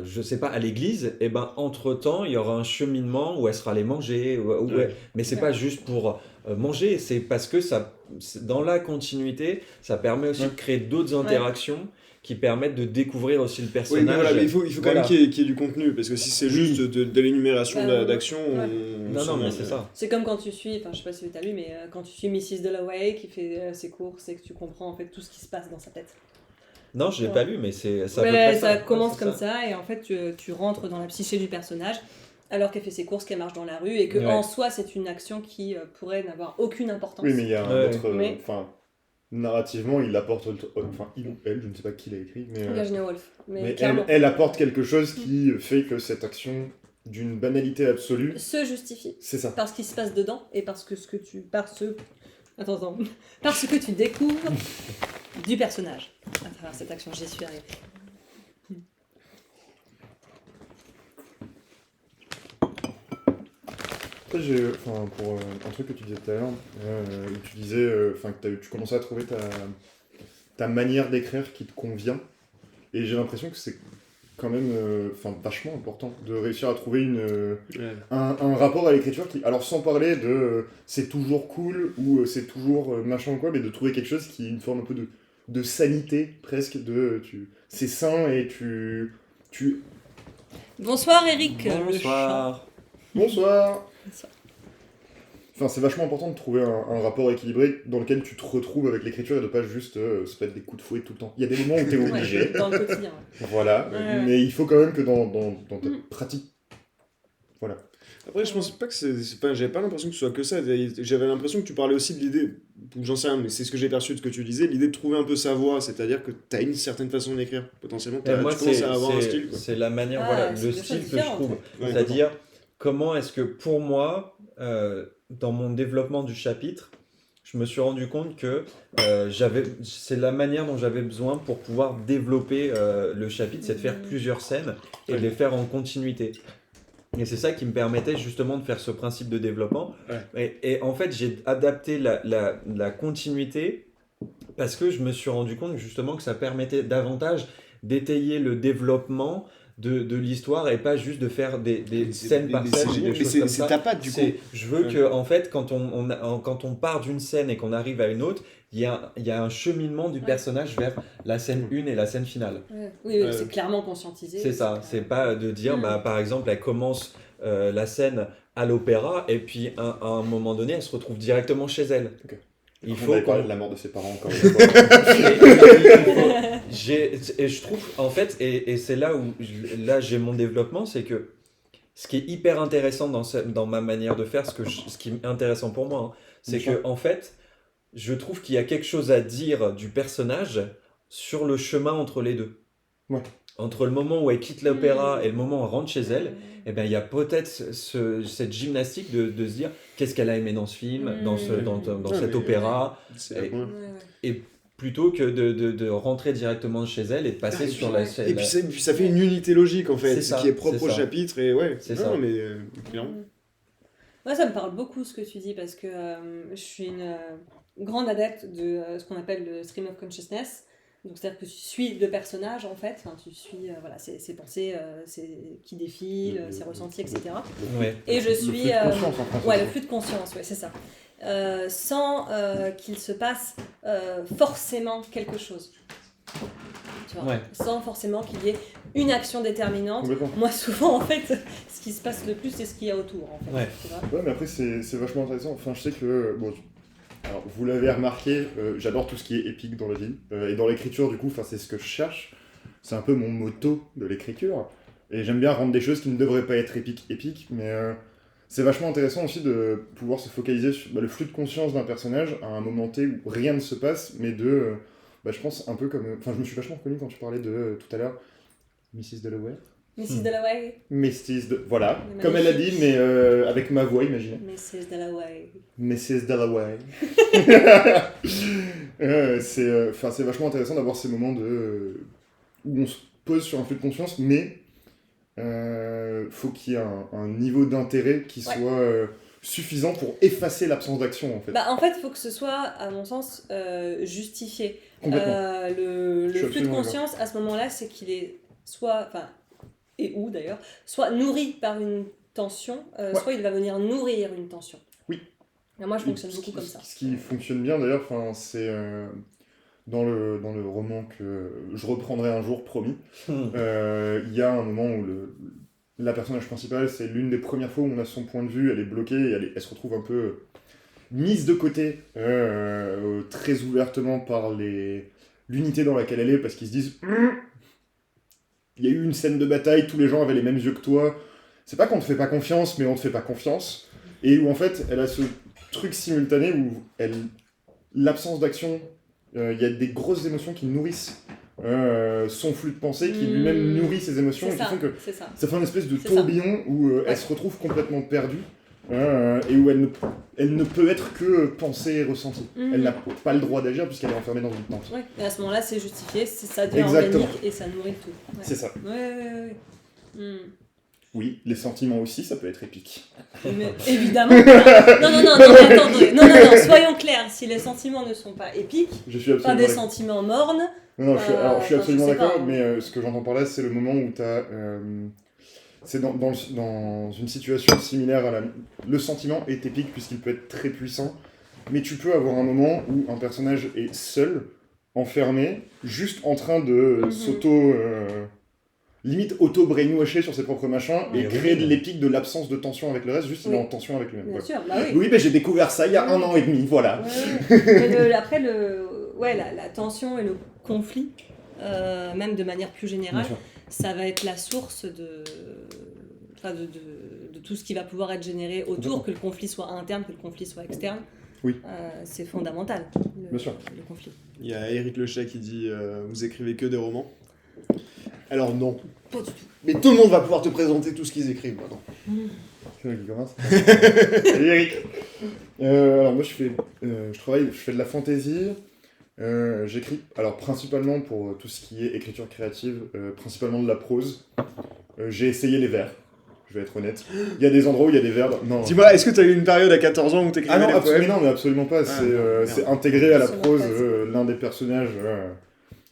je sais pas, à l'église, et ben entre temps, il y aura un cheminement où elle sera allée manger, Ouais. mais c'est Ouais. pas juste pour manger, c'est parce que dans la continuité, ça permet aussi Ouais. de créer d'autres interactions qui permettent de découvrir aussi le Oui, personnage. mais voilà, mais il faut quand Voilà. même qu'il y ait du contenu, parce que si c'est juste de l'énumération Bah, d'actions, ouais. on Non, s'en mais va. c'est ça. C'est comme quand tu suis, enfin je sais pas si tu as lu, mais quand tu suis Mrs. Dalloway qui fait ses courses et que tu comprends en fait tout ce qui se passe dans sa tête. Non, je l'ai Ouais. pas lu, mais c'est à peu Ouais, près ça Ouais, commence c'est comme ça et en fait tu rentres dans la psyché du personnage alors qu'elle fait ses courses, qu'elle marche dans la rue et que Ouais. en soi c'est une action qui pourrait n'avoir aucune importance. Oui, mais il y a un Ouais. autre. Mais- Enfin, narrativement, il apporte. Enfin, il ou elle, je ne sais pas qui l'a écrit, mais. Virginia Woolf, mais, Mais clairement. elle apporte quelque chose qui fait que cette action, d'une banalité absolue, Se justifie c'est ça. par ce qui se passe dedans et parce que attends, parce que tu découvres du personnage à travers cette action. J'y suis arrivée. Après, enfin, pour un truc que tu disais tout à l'heure, où tu disais enfin, que tu commençais à trouver ta manière d'écrire qui te convient. Et j'ai l'impression que c'est quand même enfin, vachement important de réussir à trouver un rapport à l'écriture qui, alors sans parler de c'est toujours cool ou c'est toujours machin ou quoi, mais de trouver quelque chose qui est une forme un peu de sanité presque, c'est sain et tu... Bonsoir Eric. Bonsoir. Bonsoir. Bonsoir. Enfin, c'est vachement important de trouver un rapport équilibré dans lequel tu te retrouves avec l'écriture et de pas juste se mettre des coups de fouet tout le temps. Il y a des moments où t'es Ouais, obligé, dans le quotidien. voilà, Ouais. mais il faut quand même que dans ta pratique, voilà. Après, je pense pas que j'avais pas l'impression que ce soit que ça. J'avais l'impression que tu parlais aussi de l'idée, ou j'en sais rien, mais c'est ce que j'ai perçu de ce que tu disais, l'idée de trouver un peu sa voix, c'est-à-dire que t'as une certaine façon d'écrire. Potentiellement, Et moi, tu commences à avoir un style. Quoi. c'est la manière, Ah, voilà, c'est le deux choses style que je différentes. trouve. Ouais. C'est-à-dire, comment est-ce que pour moi, dans mon développement du chapitre, je me suis rendu compte que c'est la manière dont j'avais besoin pour pouvoir développer le chapitre, c'est de faire plusieurs scènes et de les faire en continuité. Et c'est ça qui me permettait justement de faire ce principe de développement. Ouais. Et en fait, j'ai adapté la continuité parce que je me suis rendu compte justement que ça permettait davantage d'étayer le développement de l'histoire et pas juste de faire des C'est- scène par mais c'est scène, ou génial. des Mais choses comme c'est ça. ta patte, du coup. Je veux Ouais. que, en fait, quand on part d'une scène et qu'on arrive à une autre, il y a un cheminement du Ouais. personnage vers la scène 1 et la scène finale. Ouais. Oui, Ouais. c'est clairement conscientisé. C'est ça, clair. c'est pas de dire, Mm. bah, par exemple, elle commence la scène à l'opéra et puis à un moment donné, elle se retrouve directement chez elle. Ok. Il On faut avait parlé qu'on- de la mort de ses parents encore une fois. Et je trouve, en fait, et c'est là où là j'ai mon développement, c'est que ce qui est hyper intéressant dans ma manière de faire, ce qui est intéressant pour moi, hein, c'est Bien sûr. que en fait, je trouve qu'il y a quelque chose à dire du personnage sur le chemin entre les deux. Ouais. Entre le moment où elle quitte l'opéra Mm. et le moment où elle rentre chez elle, eh ben, il y a peut-être cette gymnastique de se dire qu'est-ce qu'elle a aimé dans ce film, dans Ouais, cet mais- opéra, C'est Et- ouais. Ouais, ouais. et plutôt que de rentrer directement chez elle et de passer Ah, et sur puis- la scène. Et puis ça fait une unité logique en fait, C'est ça, qui est propre c'est au ça. chapitre et ouais. C'est Non, ça. mais clairement. Moi, ça me parle beaucoup ce que tu dis parce que je suis une grande adepte de ce qu'on appelle le stream of consciousness. Donc, c'est-à-dire que tu suis le personnage en fait, enfin, tu suis voilà, ses pensées qui défilent, ses ressentis, etc. Ouais. Et je Le suis. flux de conscience en français. Ouais, le flux de conscience, ouais, c'est ça. Sans qu'il se passe forcément quelque chose. Tu vois, Ouais. sans forcément qu'il y ait une action déterminante. Complètement. Moi, souvent, en fait, ce qui se passe le plus, c'est ce qu'il y a autour. En fait, Ouais. tu vois. Ouais, mais après, c'est vachement intéressant. Enfin, je sais que. Bon, alors, vous l'avez remarqué, j'adore tout ce qui est épique dans la vie. Et dans l'écriture, du coup, enfin, c'est ce que je cherche. C'est un peu mon motto de l'écriture. Et j'aime bien rendre des choses qui ne devraient pas être épiques. Mais c'est vachement intéressant aussi de pouvoir se focaliser sur le flux de conscience d'un personnage à un moment T où rien ne se passe, mais de. Je pense un peu comme. Enfin, je me suis vachement reconnu quand tu parlais de tout à l'heure. Mrs. Dalloway. Mrs. Dalloway. Voilà, Mais comme elle a magnifique. dit, mais avec ma voix, imaginez. Mrs. Dalloway. Mrs. Dalloway. C'est vachement intéressant d'avoir ces moments où on se pose sur un flux de conscience, mais faut qu'il y ait un niveau d'intérêt qui Ouais. soit suffisant pour effacer l'absence d'action, en fait. Bah, en fait, il faut que ce soit, à mon sens, justifié. Complètement. Le Je suis flux de absolument conscience, à ce moment-là, c'est qu'il est soit, enfin, et où d'ailleurs, soit nourri par une tension, soit il va venir nourrir une tension. Oui. Et moi, je fonctionne Ce beaucoup qui- comme ça. Ce qui fonctionne bien, d'ailleurs, c'est dans le roman que je reprendrai un jour, promis. Il y a un moment où la personnage principale, c'est l'une des premières fois où on a son point de vue, elle est bloquée, et elle se retrouve un peu mise de côté très ouvertement par l'unité dans laquelle elle est, parce qu'ils se disent il y a eu une scène de bataille, tous les gens avaient les mêmes yeux que toi. C'est pas qu'on te fait pas confiance, mais on te fait pas confiance. Et où en fait, elle a ce truc simultané où l'absence d'action, il y a des grosses émotions qui nourrissent son flux de pensée, qui lui-même nourrit ses émotions, C'est et qui ça, font que c'est ça. ça fait une espèce de C'est ça. tourbillon où Ouais. elle se retrouve complètement perdue, et où elle ne peut être que pensée et ressentie. Mhm. Elle n'a pas le droit d'agir puisqu'elle est enfermée dans une tente. Ouais. Et à ce moment-là, c'est justifié, ça devient Exactement. organique et ça nourrit tout. Ouais. C'est ça. Ouais. Oui, les sentiments aussi, ça peut être épique. Mais évidemment. Non, mais attendez. Non, soyons clairs. Si les sentiments ne sont pas épiques, Je suis pas absolument des d'accord. sentiments mornes, Non, je suis absolument je sais d'accord, pas. mais ce que j'entends par là, c'est le moment où tu as. C'est dans une situation similaire à le sentiment est épique puisqu'il peut être très puissant, mais tu peux avoir un moment où un personnage est seul, enfermé, juste en train de limite auto-brainwasher sur ses propres machins et Ouais, créer oui. de l'épique de l'absence de tension avec le reste, juste il est Oui. en tension avec lui-même. bien Voilà. sûr, bah oui. Oui, j'ai découvert ça il y a 1 an et demi, voilà. Mais après, la tension et le conflit, même de manière plus générale, Bien sûr. ça va être la source de tout ce qui va pouvoir être généré autour, que le conflit soit interne, que le conflit soit externe. Oui. C'est fondamental, Bien sûr. le conflit. Il y a Éric Lechat qui dit vous écrivez que des romans. Alors non. Pas du tout. Mais tout le monde va pouvoir te présenter tout ce qu'ils écrivent maintenant. C'est moi qui commence. Salut Eric. Alors moi je fais de la fantaisie. J'écris, alors principalement pour tout ce qui est écriture créative, principalement de la prose. J'ai essayé les vers, je vais être honnête. Il y a des endroits où il y a des vers. Non. Dis-moi, est-ce que tu as eu une période à 14 ans où t'écrivais Ah non, des poèmes mais non, mais absolument pas. Ah, C'est merde. c'est intégré à la Absolument prose pas, l'un des personnages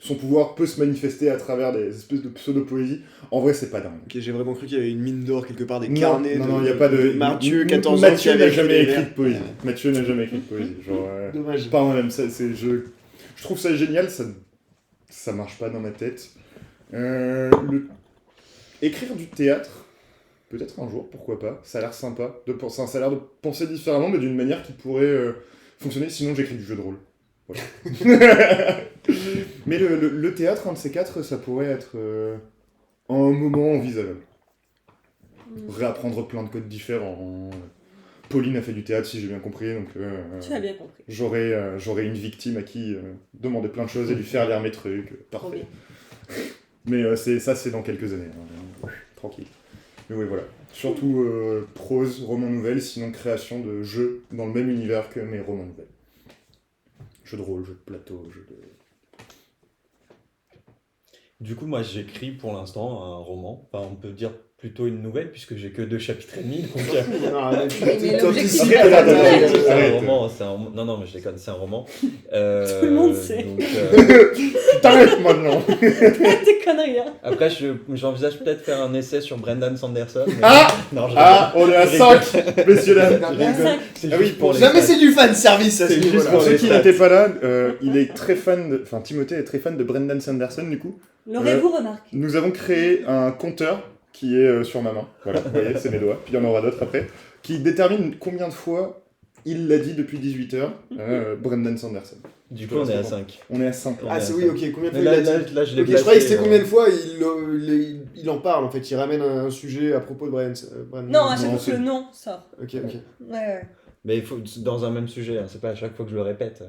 son pouvoir peut se manifester à travers des espèces de pseudo-poésie. En vrai, c'est pas dingue. Ok, j'ai vraiment cru qu'il y avait une mine d'or quelque part, des Non, carnets. non, il n'y a pas de. Mathieu, 14 ans. Mathieu qui n'a avait jamais les écrit vers. de poésie. Mathieu n'a jamais écrit de poésie. Genre, Dommage. pas moi-même. Je trouve ça génial, ça marche pas dans ma tête. Écrire du théâtre, peut-être un jour, pourquoi pas. Ça a l'air sympa. Ça a l'air de penser différemment, mais d'une manière qui pourrait fonctionner. Sinon, j'écris du jeu de rôle. Voilà. Mais le théâtre, un de ces quatre, ça pourrait être un moment envisageable. Réapprendre plein de codes différents. Pauline a fait du théâtre, si j'ai bien compris, donc Tu as bien compris. j'aurais une victime à qui demander plein de choses et lui faire lire mes trucs. Trop Parfait. bien. Mais c'est dans quelques années. Tranquille. Mais oui, voilà. Surtout prose, roman nouvelle, sinon création de jeux dans le même univers que mes romans nouvelles. Jeux de rôle, jeux de plateau, jeux de... Du coup, moi, j'écris pour l'instant un roman. Enfin, on peut dire plutôt une nouvelle, puisque j'ai que 2 chapitres et demi. Donc, Mais l'objectif, c'est c'est Arrête. un roman. Non, non, mais je déconne, c'est un roman. Tout le monde sait. Donc, T'arrêtes maintenant. Tes conneries, hein. après, j'envisage peut-être faire un essai sur Brendan Sanderson. Mais... Ah non, je Ah, rigole. on est à Je rigole. 5, messieurs dames. Je rigole. C'est Ah juste oui, pour les Jamais stats. c'est du fan service à ce C'est juste niveau-là. Pour pour ceux les qui stats. n'étaient pas là, il est très fan de... Enfin, Timothée est très fan de Brendan Sanderson, du coup. L'aurez-vous remarqué? Nous avons créé un compteur qui est sur ma main. Voilà, vous voyez, c'est mes doigts. Puis il y en aura d'autres après. Qui détermine combien de fois il l'a dit depuis 18h, Brendan Sanderson. Du coup, on est à 5. On est à 5. Ah, c'est oui, ok, combien de Mais fois là, il a là, dit là, je l'ai Ok, je croyais que c'était placé, combien de fois il en parle en fait, il ramène un sujet à propos de Brian. Non, à chaque Non, fois que c'est- le nom sort. Ok, ok. Ouais. Mais il faut dans un même sujet, hein. C'est pas à chaque fois que je le répète.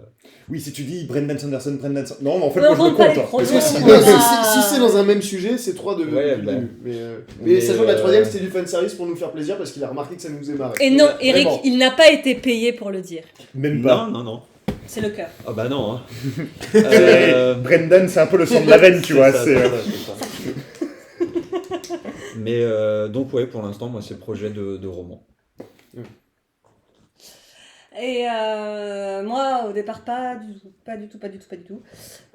Oui, si tu dis Brendan Sanderson, Non, mais en fait, Ne moi je le rentre pas compte. les hein. pronoms. Parce que si, Voilà. si c'est dans un même sujet, c'est 3 de Ouais, depuis bah. le début. Mais Mais, sachant que la troisième c'était du fanservice pour nous faire plaisir parce qu'il a remarqué que ça nous faisait marrer. Et non, Eric, Vraiment. il n'a pas été payé pour le dire. Même pas. Non, non, non. C'est le cœur. Ah bah non, hein. Brendan, c'est un peu le sang de la veine, tu vois. C'est c'est ça. Mais donc ouais, pour l'instant, moi, c'est projet de roman. Et moi, au départ, pas du tout.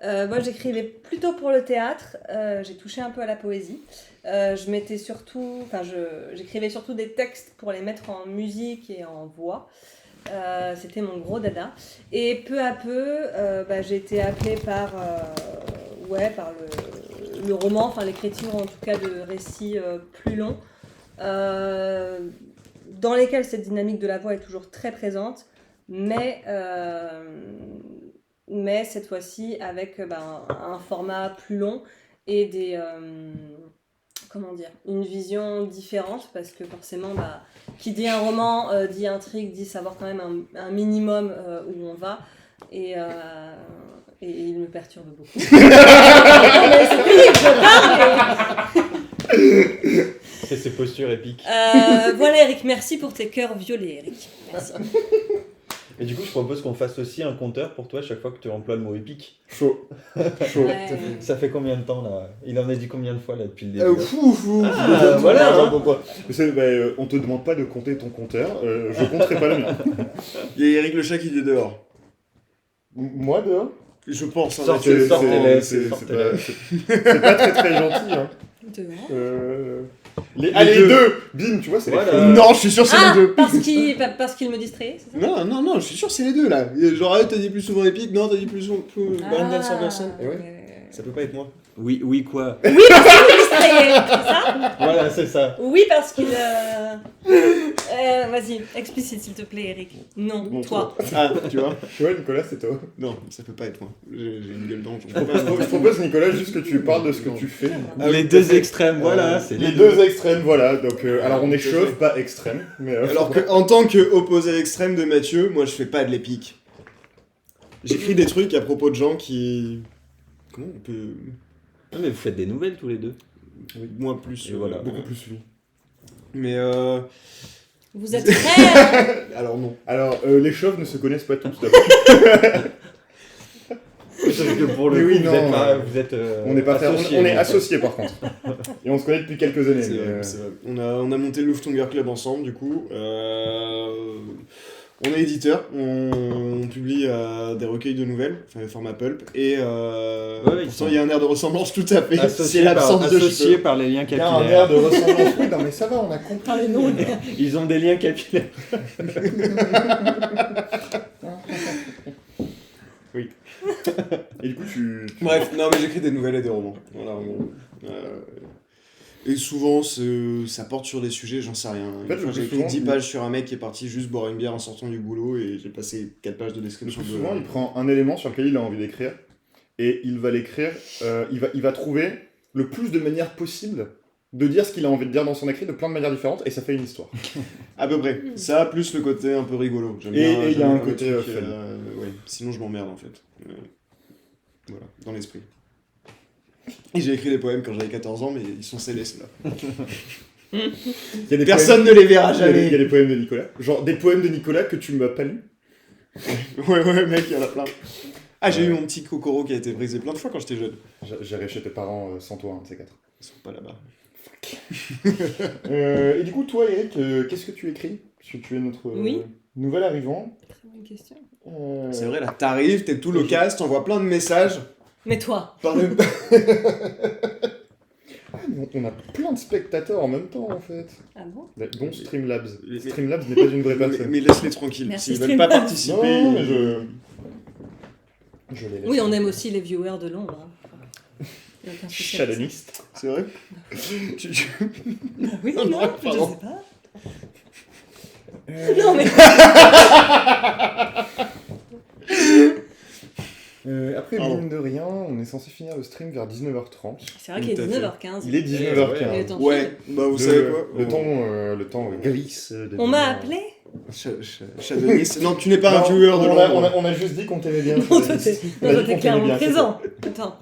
Moi, j'écrivais plutôt pour le théâtre. J'ai touché un peu à la poésie. J'écrivais surtout des textes pour les mettre en musique et en voix. C'était mon gros dada. Et peu à peu, j'ai été appelée par le roman, enfin l'écriture en tout cas de récits plus longs. Dans lesquels cette dynamique de la voix est toujours très présente, mais cette fois-ci avec un format plus long et une vision différente, parce que forcément, qui dit un roman, dit intrigue, dit savoir quand même un minimum où on va, et il me perturbe beaucoup. Mais c'est terrible, je parle, C'est ses postures épiques. voilà Eric, merci pour tes cœurs violets Eric. Merci. Et du coup, je propose qu'on fasse aussi un compteur pour toi chaque fois que tu emploies le mot épique. chaud. Chaud. Ouais. Ça fait combien de temps là? Il en a dit combien de fois là depuis le début? Fou. voilà, hein. On te demande pas de compter ton compteur, je compterai pas le mien. Il y a Eric le chat qui est dehors. Moi, dehors Je pense. hein, Sortez- Mathieu. sortez-les. C'est pas très très gentil. Hein. Dehors. Les deux. Bim, tu vois, c'est Voilà. les feux. Non, je suis sûr que c'est Ah, les deux. parce qu'il me distrayait, c'est ça? Non, je suis sûr que c'est les deux là. Genre, t'as dit plus souvent épique, non, t'as dit plus souvent Brendan Sanderson. Et ouais, ça peut pas être moi. Oui, quoi? Oui, parce qu'il me distrayait, c'est ça? Voilà, c'est ça. Oui, parce qu'il... vas-y, explicite s'il te plaît, Eric. Non, Bon, toi. Ah, tu vois. Tu vois, Nicolas, c'est toi. Non, ça peut pas être moi. J'ai une gueule d'ange. Je propose, Nicolas, juste que tu parles de ce que tu fais. Ah oui, les tout à deux fait. extrêmes, voilà. C'est Les deux extrêmes, voilà. Donc, alors on est tout à chauve, fait. pas extrême. Mais, Alors qu'en tant qu'opposé à l'extrême de Mathieu, moi je fais pas de l'épique. J'écris des trucs à propos de gens qui. Comment on peut. Ah, mais vous faites des nouvelles tous les deux. Moi plus. Et voilà. beaucoup plus lui. Mais Vous êtes prêts? alors non. Alors, les chauves ne se connaissent pas tous d'abord. Parce que pour Mais le oui, coup, non, vous êtes On n'est pas associés, on est donc. associés par contre. Et on se connaît depuis quelques années. C'est mais, vrai, c'est vrai. On a monté le Luftunger Club ensemble du coup. On est éditeur, on publie des recueils de nouvelles, enfin le format pulp, et pourtant il y a un air de ressemblance tout à fait. C'est l'absence de associés cheveux. par les liens Il y a un air capillaires. de ressemblance. Oui, non mais ça va, on a compris. Par les noms. Ils ont des liens capillaires. Et du coup, tu... Bref, non mais j'écris des nouvelles et des romans. Voilà, en gros. Et souvent, ça porte sur des sujets, j'en sais rien. fait, Une fois, le j'ai plus écrit souvent, 10 pages sur un mec qui est parti juste boire une bière en sortant du boulot et j'ai passé 4 pages de Le description plus de... souvent, il prend un élément sur lequel il a envie d'écrire et il va l'écrire, il va trouver le plus de manières possibles de dire ce qu'il a envie de dire dans son écrit de plein de manières différentes et ça fait une histoire. À peu près. Ça, plus le côté un peu rigolo. J'aime Et bien- il y a j'aime un bien le côté, truc, fun. ouais. Sinon, je m'emmerde en fait. Voilà, dans l'esprit. Et j'ai écrit des poèmes quand j'avais 14 ans, mais ils sont célestes là. Il y a des Personne ne les verra poèmes, il y a jamais. des poèmes de Nicolas. Genre des poèmes de Nicolas que tu ne m'as pas lus. Ouais, mec, il y en a plein. Ah, j'ai eu mon petit Kokoro qui a été brisé plein de fois quand j'étais jeune. J'irai chez tes parents sans toi, un de ces quatre. Ils sont pas là-bas. Et du coup, toi, Eric, qu'est-ce que tu écris? Parce que tu es notre Oui. nouvel arrivant. Très bonne question. C'est vrai, là, t'arrives, t'es tout loquace, t'envoies plein de messages. Mais toi, Par le... On a plein de spectateurs en même temps, en fait. ah bon? Dont Streamlabs. Mais- Streamlabs n'est pas une vraie mais, personne. mais laisse-les tranquilles. Merci, S'ils veulent pas Streamlabs. participer. Non, mais je les laisse. Oui, on aime aussi les viewers de l'ombre. Hein. Y a aucun souci avec ça. Chaloniste. C'est vrai Bah oui, Non, non, je pardon. sais pas. Non, mais Après, Pardon. mine de rien, on est censé finir le stream vers 19h30. c'est vrai qu'il est Tout à fait. 19h15. Il est Il est 19h15. temps Ouais, file. bah vous savez quoi Le temps glisse. On m'a appelé. Chadonis. Non, tu n'es pas un Non, viewer de on a, l'ombre. on a juste dit qu'on t'aimait bien. Non, toi, t'es On a non, dit toi, t'es qu'on t'aimait clairement bien, présent. Attends.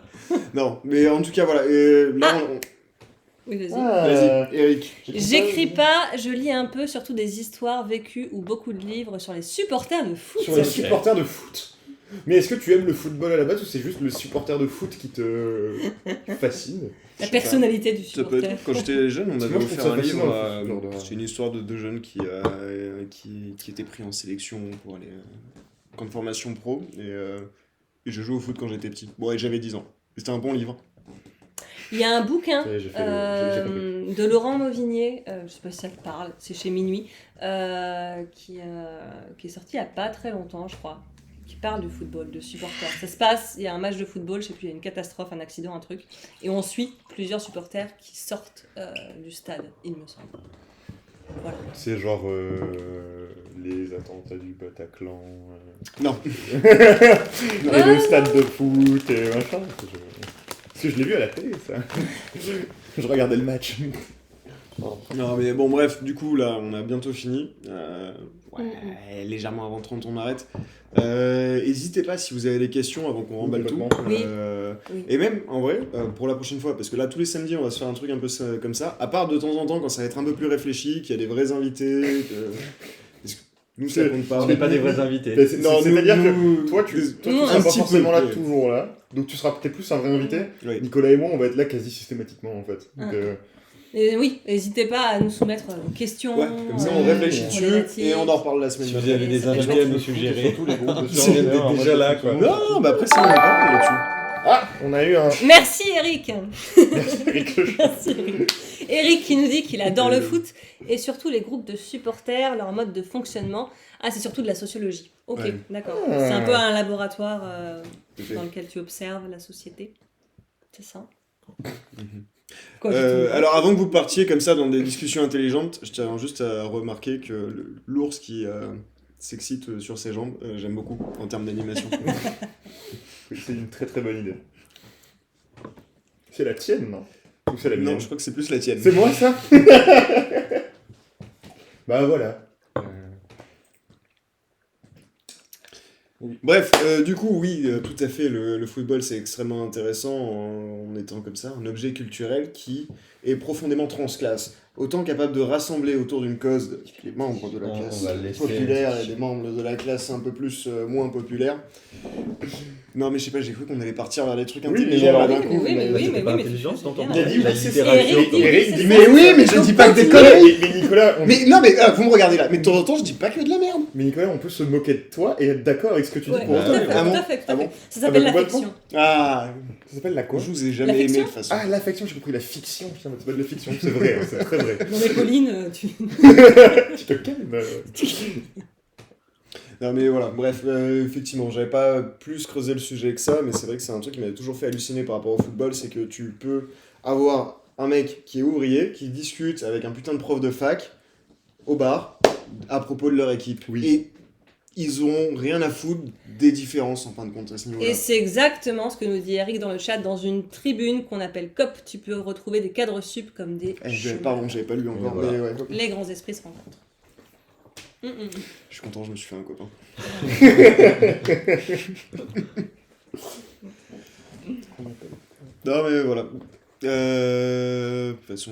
Non, mais en tout cas, voilà. Là, Oui, vas-y. Vas-y, Eric. J'écris pas, je lis un peu, surtout des histoires vécues ou beaucoup de livres sur les supporters de foot. Sur les Ok. supporters de foot. Mais est-ce que tu aimes le football à la base ou c'est juste le supporter de foot qui te fascine? La personnalité du Ça peut supporter. être. Quand j'étais jeune, on Parce que avait moi, je trouve offert ça un livre. fascinant, ce genre de- C'est une histoire de deux jeunes qui étaient pris en sélection pour aller en formation pro. Et je jouais au foot quand j'étais petit. Bon, et j'avais 10 ans. C'était un bon livre. Il y a un bouquin Ouais, j'ai compris. de Laurent Mauvigné, je sais pas si ça te parle, c'est chez Minuit, qui est sorti il y a pas très longtemps, je crois, qui parle du football, de supporters. Ça se passe, il y a un match de football, je sais plus, il y a une catastrophe, un accident, un truc, et on suit plusieurs supporters qui sortent du stade, il me semble. Voilà. C'est genre les attentats du Bataclan. Non. Et le stade de foot et machin. Parce que je l'ai vu à la télé, ça. Je regardais le match. Non, mais bon, bref, du coup, là, on a bientôt fini. Ouais, légèrement avant 30, on arrête. N'hésitez pas si vous avez des questions avant qu'on remballe tout. Complètement. Oui. Oui. Et même, en vrai, pour la prochaine fois, parce que là, tous les samedis, on va se faire un truc un peu comme ça, à part de temps en temps, quand ça va être un peu plus réfléchi, qu'il y a des vrais invités, parce que nous, ça compte pas. On n'est pas des vrais invités. Mais Non, c'est-à-dire nous- que toi, tu Nous, seras un pas petit forcément peu, là oui. toujours là. Donc tu seras peut-être plus un vrai invité. Oui. Nicolas et moi, on va être là quasi systématiquement en fait. Donc, Et oui, n'hésitez pas à nous soumettre vos questions. Ouais, comme ça, on réfléchit dessus problématiques. et on en reparle la semaine Si vous prochaine. avez des Ça fait invités à nous Et suggérer, surtout les groupes de on survivants, est en déjà mode là, de quoi. fonctionnement. Non, bah après, ça, on est pas mal là-dessus. Ah, on a eu un. Merci Eric. Eric le chat. Merci, Eric. Eric qui nous dit qu'il adore le foot et surtout les groupes de supporters, leur mode de fonctionnement. Ah, c'est surtout de la sociologie. Ok, Ouais. d'accord. Ah. C'est un peu un laboratoire Tout à fait. dans lequel tu observes la société. C'est ça. Mhm. Quoi, j'ai tout- Alors avant que vous partiez comme ça dans des discussions intelligentes, je tiens juste à remarquer que l'ours qui s'excite sur ses jambes, j'aime beaucoup en termes d'animation. Oui, c'est une très très bonne idée. C'est la tienne, non? Ou c'est la mienne? Non, je crois que c'est plus la tienne. C'est moi ça? Bah voilà. Bref, du coup, oui, tout à fait, le football c'est extrêmement intéressant en étant comme ça, un objet culturel qui est profondément transclasse. Autant capable de rassembler autour d'une cause les membres de la On classe va le laisser. populaire et des membres de la classe un peu plus moins populaire. Non, mais je sais pas, j'ai cru qu'on allait partir vers des trucs Oui, intelligents là mais d'un oui, coup. mais oui, mais C'était oui, pas mais intelligent, c'est dans ton bien. Il a dit oui, La c'est littérature. Eric dit oui, Eric c'est dit ça. Mais oui, mais je Donc, dis pas que des continue. conneries. Mais Nicolas, Mais non, mais vous me regardez là. Mais de temps en temps, je dis pas que de la merde. On peut se moquer de toi et être d'accord avec ce que tu dis Ouais, pour tout autant. à fait, Ah tout bon à fait, tout Ah à bon fait. Ça s'appelle Ah bah, l'affection. Ah, Ça s'appelle la quoi? je vous ai jamais aimé de L'affection toute façon. Ah, l'affection, j'ai compris la fiction. Putain, c'est pas de la fiction, c'est vrai, c'est très vrai. Non mais Pauline, tu... Tu te calmes. Non mais voilà, bref, effectivement, j'avais pas plus creusé le sujet que ça, mais c'est vrai que c'est un truc qui m'avait toujours fait halluciner par rapport au football, c'est que tu peux avoir un mec qui est ouvrier, qui discute avec un putain de prof de fac au bar à propos de leur équipe. Oui. Et ils ont rien à foutre des différences en fin de compte à ce niveau-là. Et c'est exactement ce que nous dit Eric dans le chat, dans une tribune qu'on appelle COP, tu peux retrouver des cadres sup comme des Pardon, j'avais pas lu encore, Voilà. mais ouais. Les grands esprits se rencontrent. Je suis content, je me suis fait un copain. Non mais voilà. De toute façon...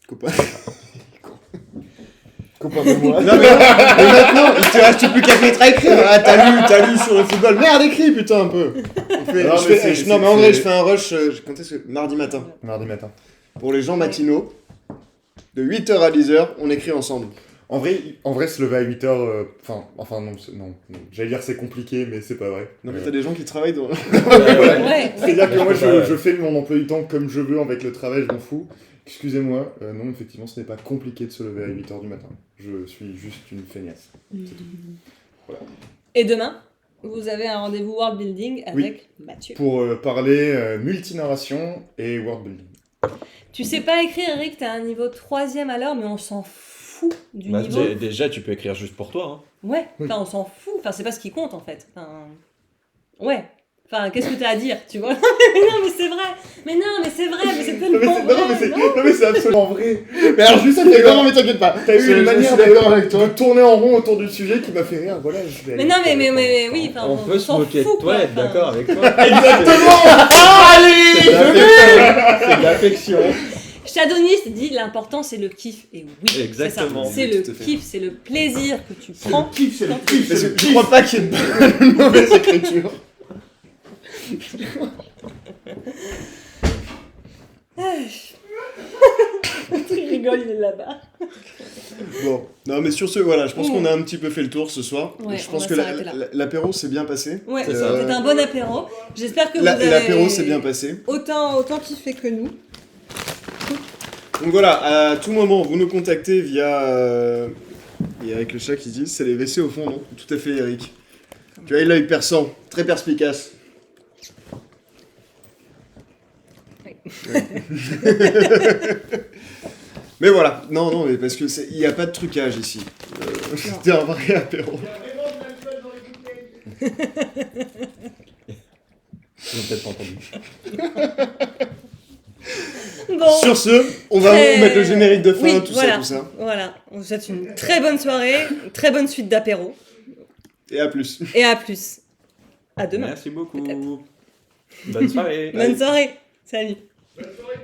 Copain. Copain de moi. Non mais maintenant, il te reste plus qu'à mettre à écrire. Ah, t'as lu sur le football. Merde, écris putain un peu. Non mais en vrai, je fais un rush. Quand est-ce que... Mardi matin. Mardi matin. Pour les gens matinaux, de 8h à 10h, on écrit ensemble. En vrai, se lever à 8h, non. J'allais dire c'est compliqué, mais c'est pas vrai. Non mais t'as des gens qui travaillent dans... Ouais. C'est-à-dire que Ouais, moi, je peux pas, je fais mon emploi du temps comme je veux avec le travail, je m'en fous. Excusez-moi, non, effectivement, ce n'est pas compliqué de se lever à 8h du matin. Je suis juste une feignasse. Et demain, vous avez un rendez-vous World Building avec Mathieu. Pour parler multinarration et world building. Tu sais pas écrire, Eric, t'as un niveau 3ème alors, mais on s'en fout du Bah, niveau. déjà, tu peux écrire juste pour toi. Ouais, Oui. enfin on s'en fout, enfin c'est pas ce qui compte en fait. Enfin, ouais. Enfin, qu'est-ce que t'as à dire, tu vois? Mais non, mais c'est vrai. Mais non, mais c'est vrai, mais c'est tellement vrai. Non, mais c'est absolument vrai. Mais alors juste ça, non mais t'inquiète pas. T'as eu une manière d'accord avec de tourner en rond autour du sujet qui m'a fait rire. Voilà, je vais Mais aller- non, mais oui, enfin, On peut se s'en moquer de fout, toi, quoi. être Enfin, d'accord avec toi. Exactement. C'est de l'affection. Chadonis dit l'important c'est le kiff. Et oui, Exactement. c'est ça. C'est Oui, le tout à fait. kiff, c'est le plaisir que tu prends. C'est le kiff, Parce que je crois pas qu'il y ait de mauvaise écriture. Il rigole, il est là-bas. Bon, non mais sur ce, voilà, je pense qu'on a un petit peu fait le tour ce soir. Ouais, Je on pense va que s'arrêter là. l'apéro s'est bien passé. Ouais, C'est ça. c'était un bon apéro. J'espère que vous avez L'apéro s'est bien passé. autant kiffé que nous. Donc voilà, à tout moment, vous nous contactez via... Il y a Eric le chat qui dit, c'est les WC au fond, non? Tout à fait, Eric. Tu as l'œil perçant, très perspicace. Ouais. Mais voilà, non, mais parce que il n'y a pas de trucage ici. C'était un vrai apéro. Ils ont peut-être pas entendu. Bon. Sur ce, on va Très- vous mettre le générique de fin, Oui, tout voilà. ça. Voilà, on vous souhaite une très bonne soirée, une très bonne suite d'apéro. Et à plus. Et à plus. À demain. Merci beaucoup. Peut-être. Bonne soirée. Bonne soirée. Salut. Bonne soirée,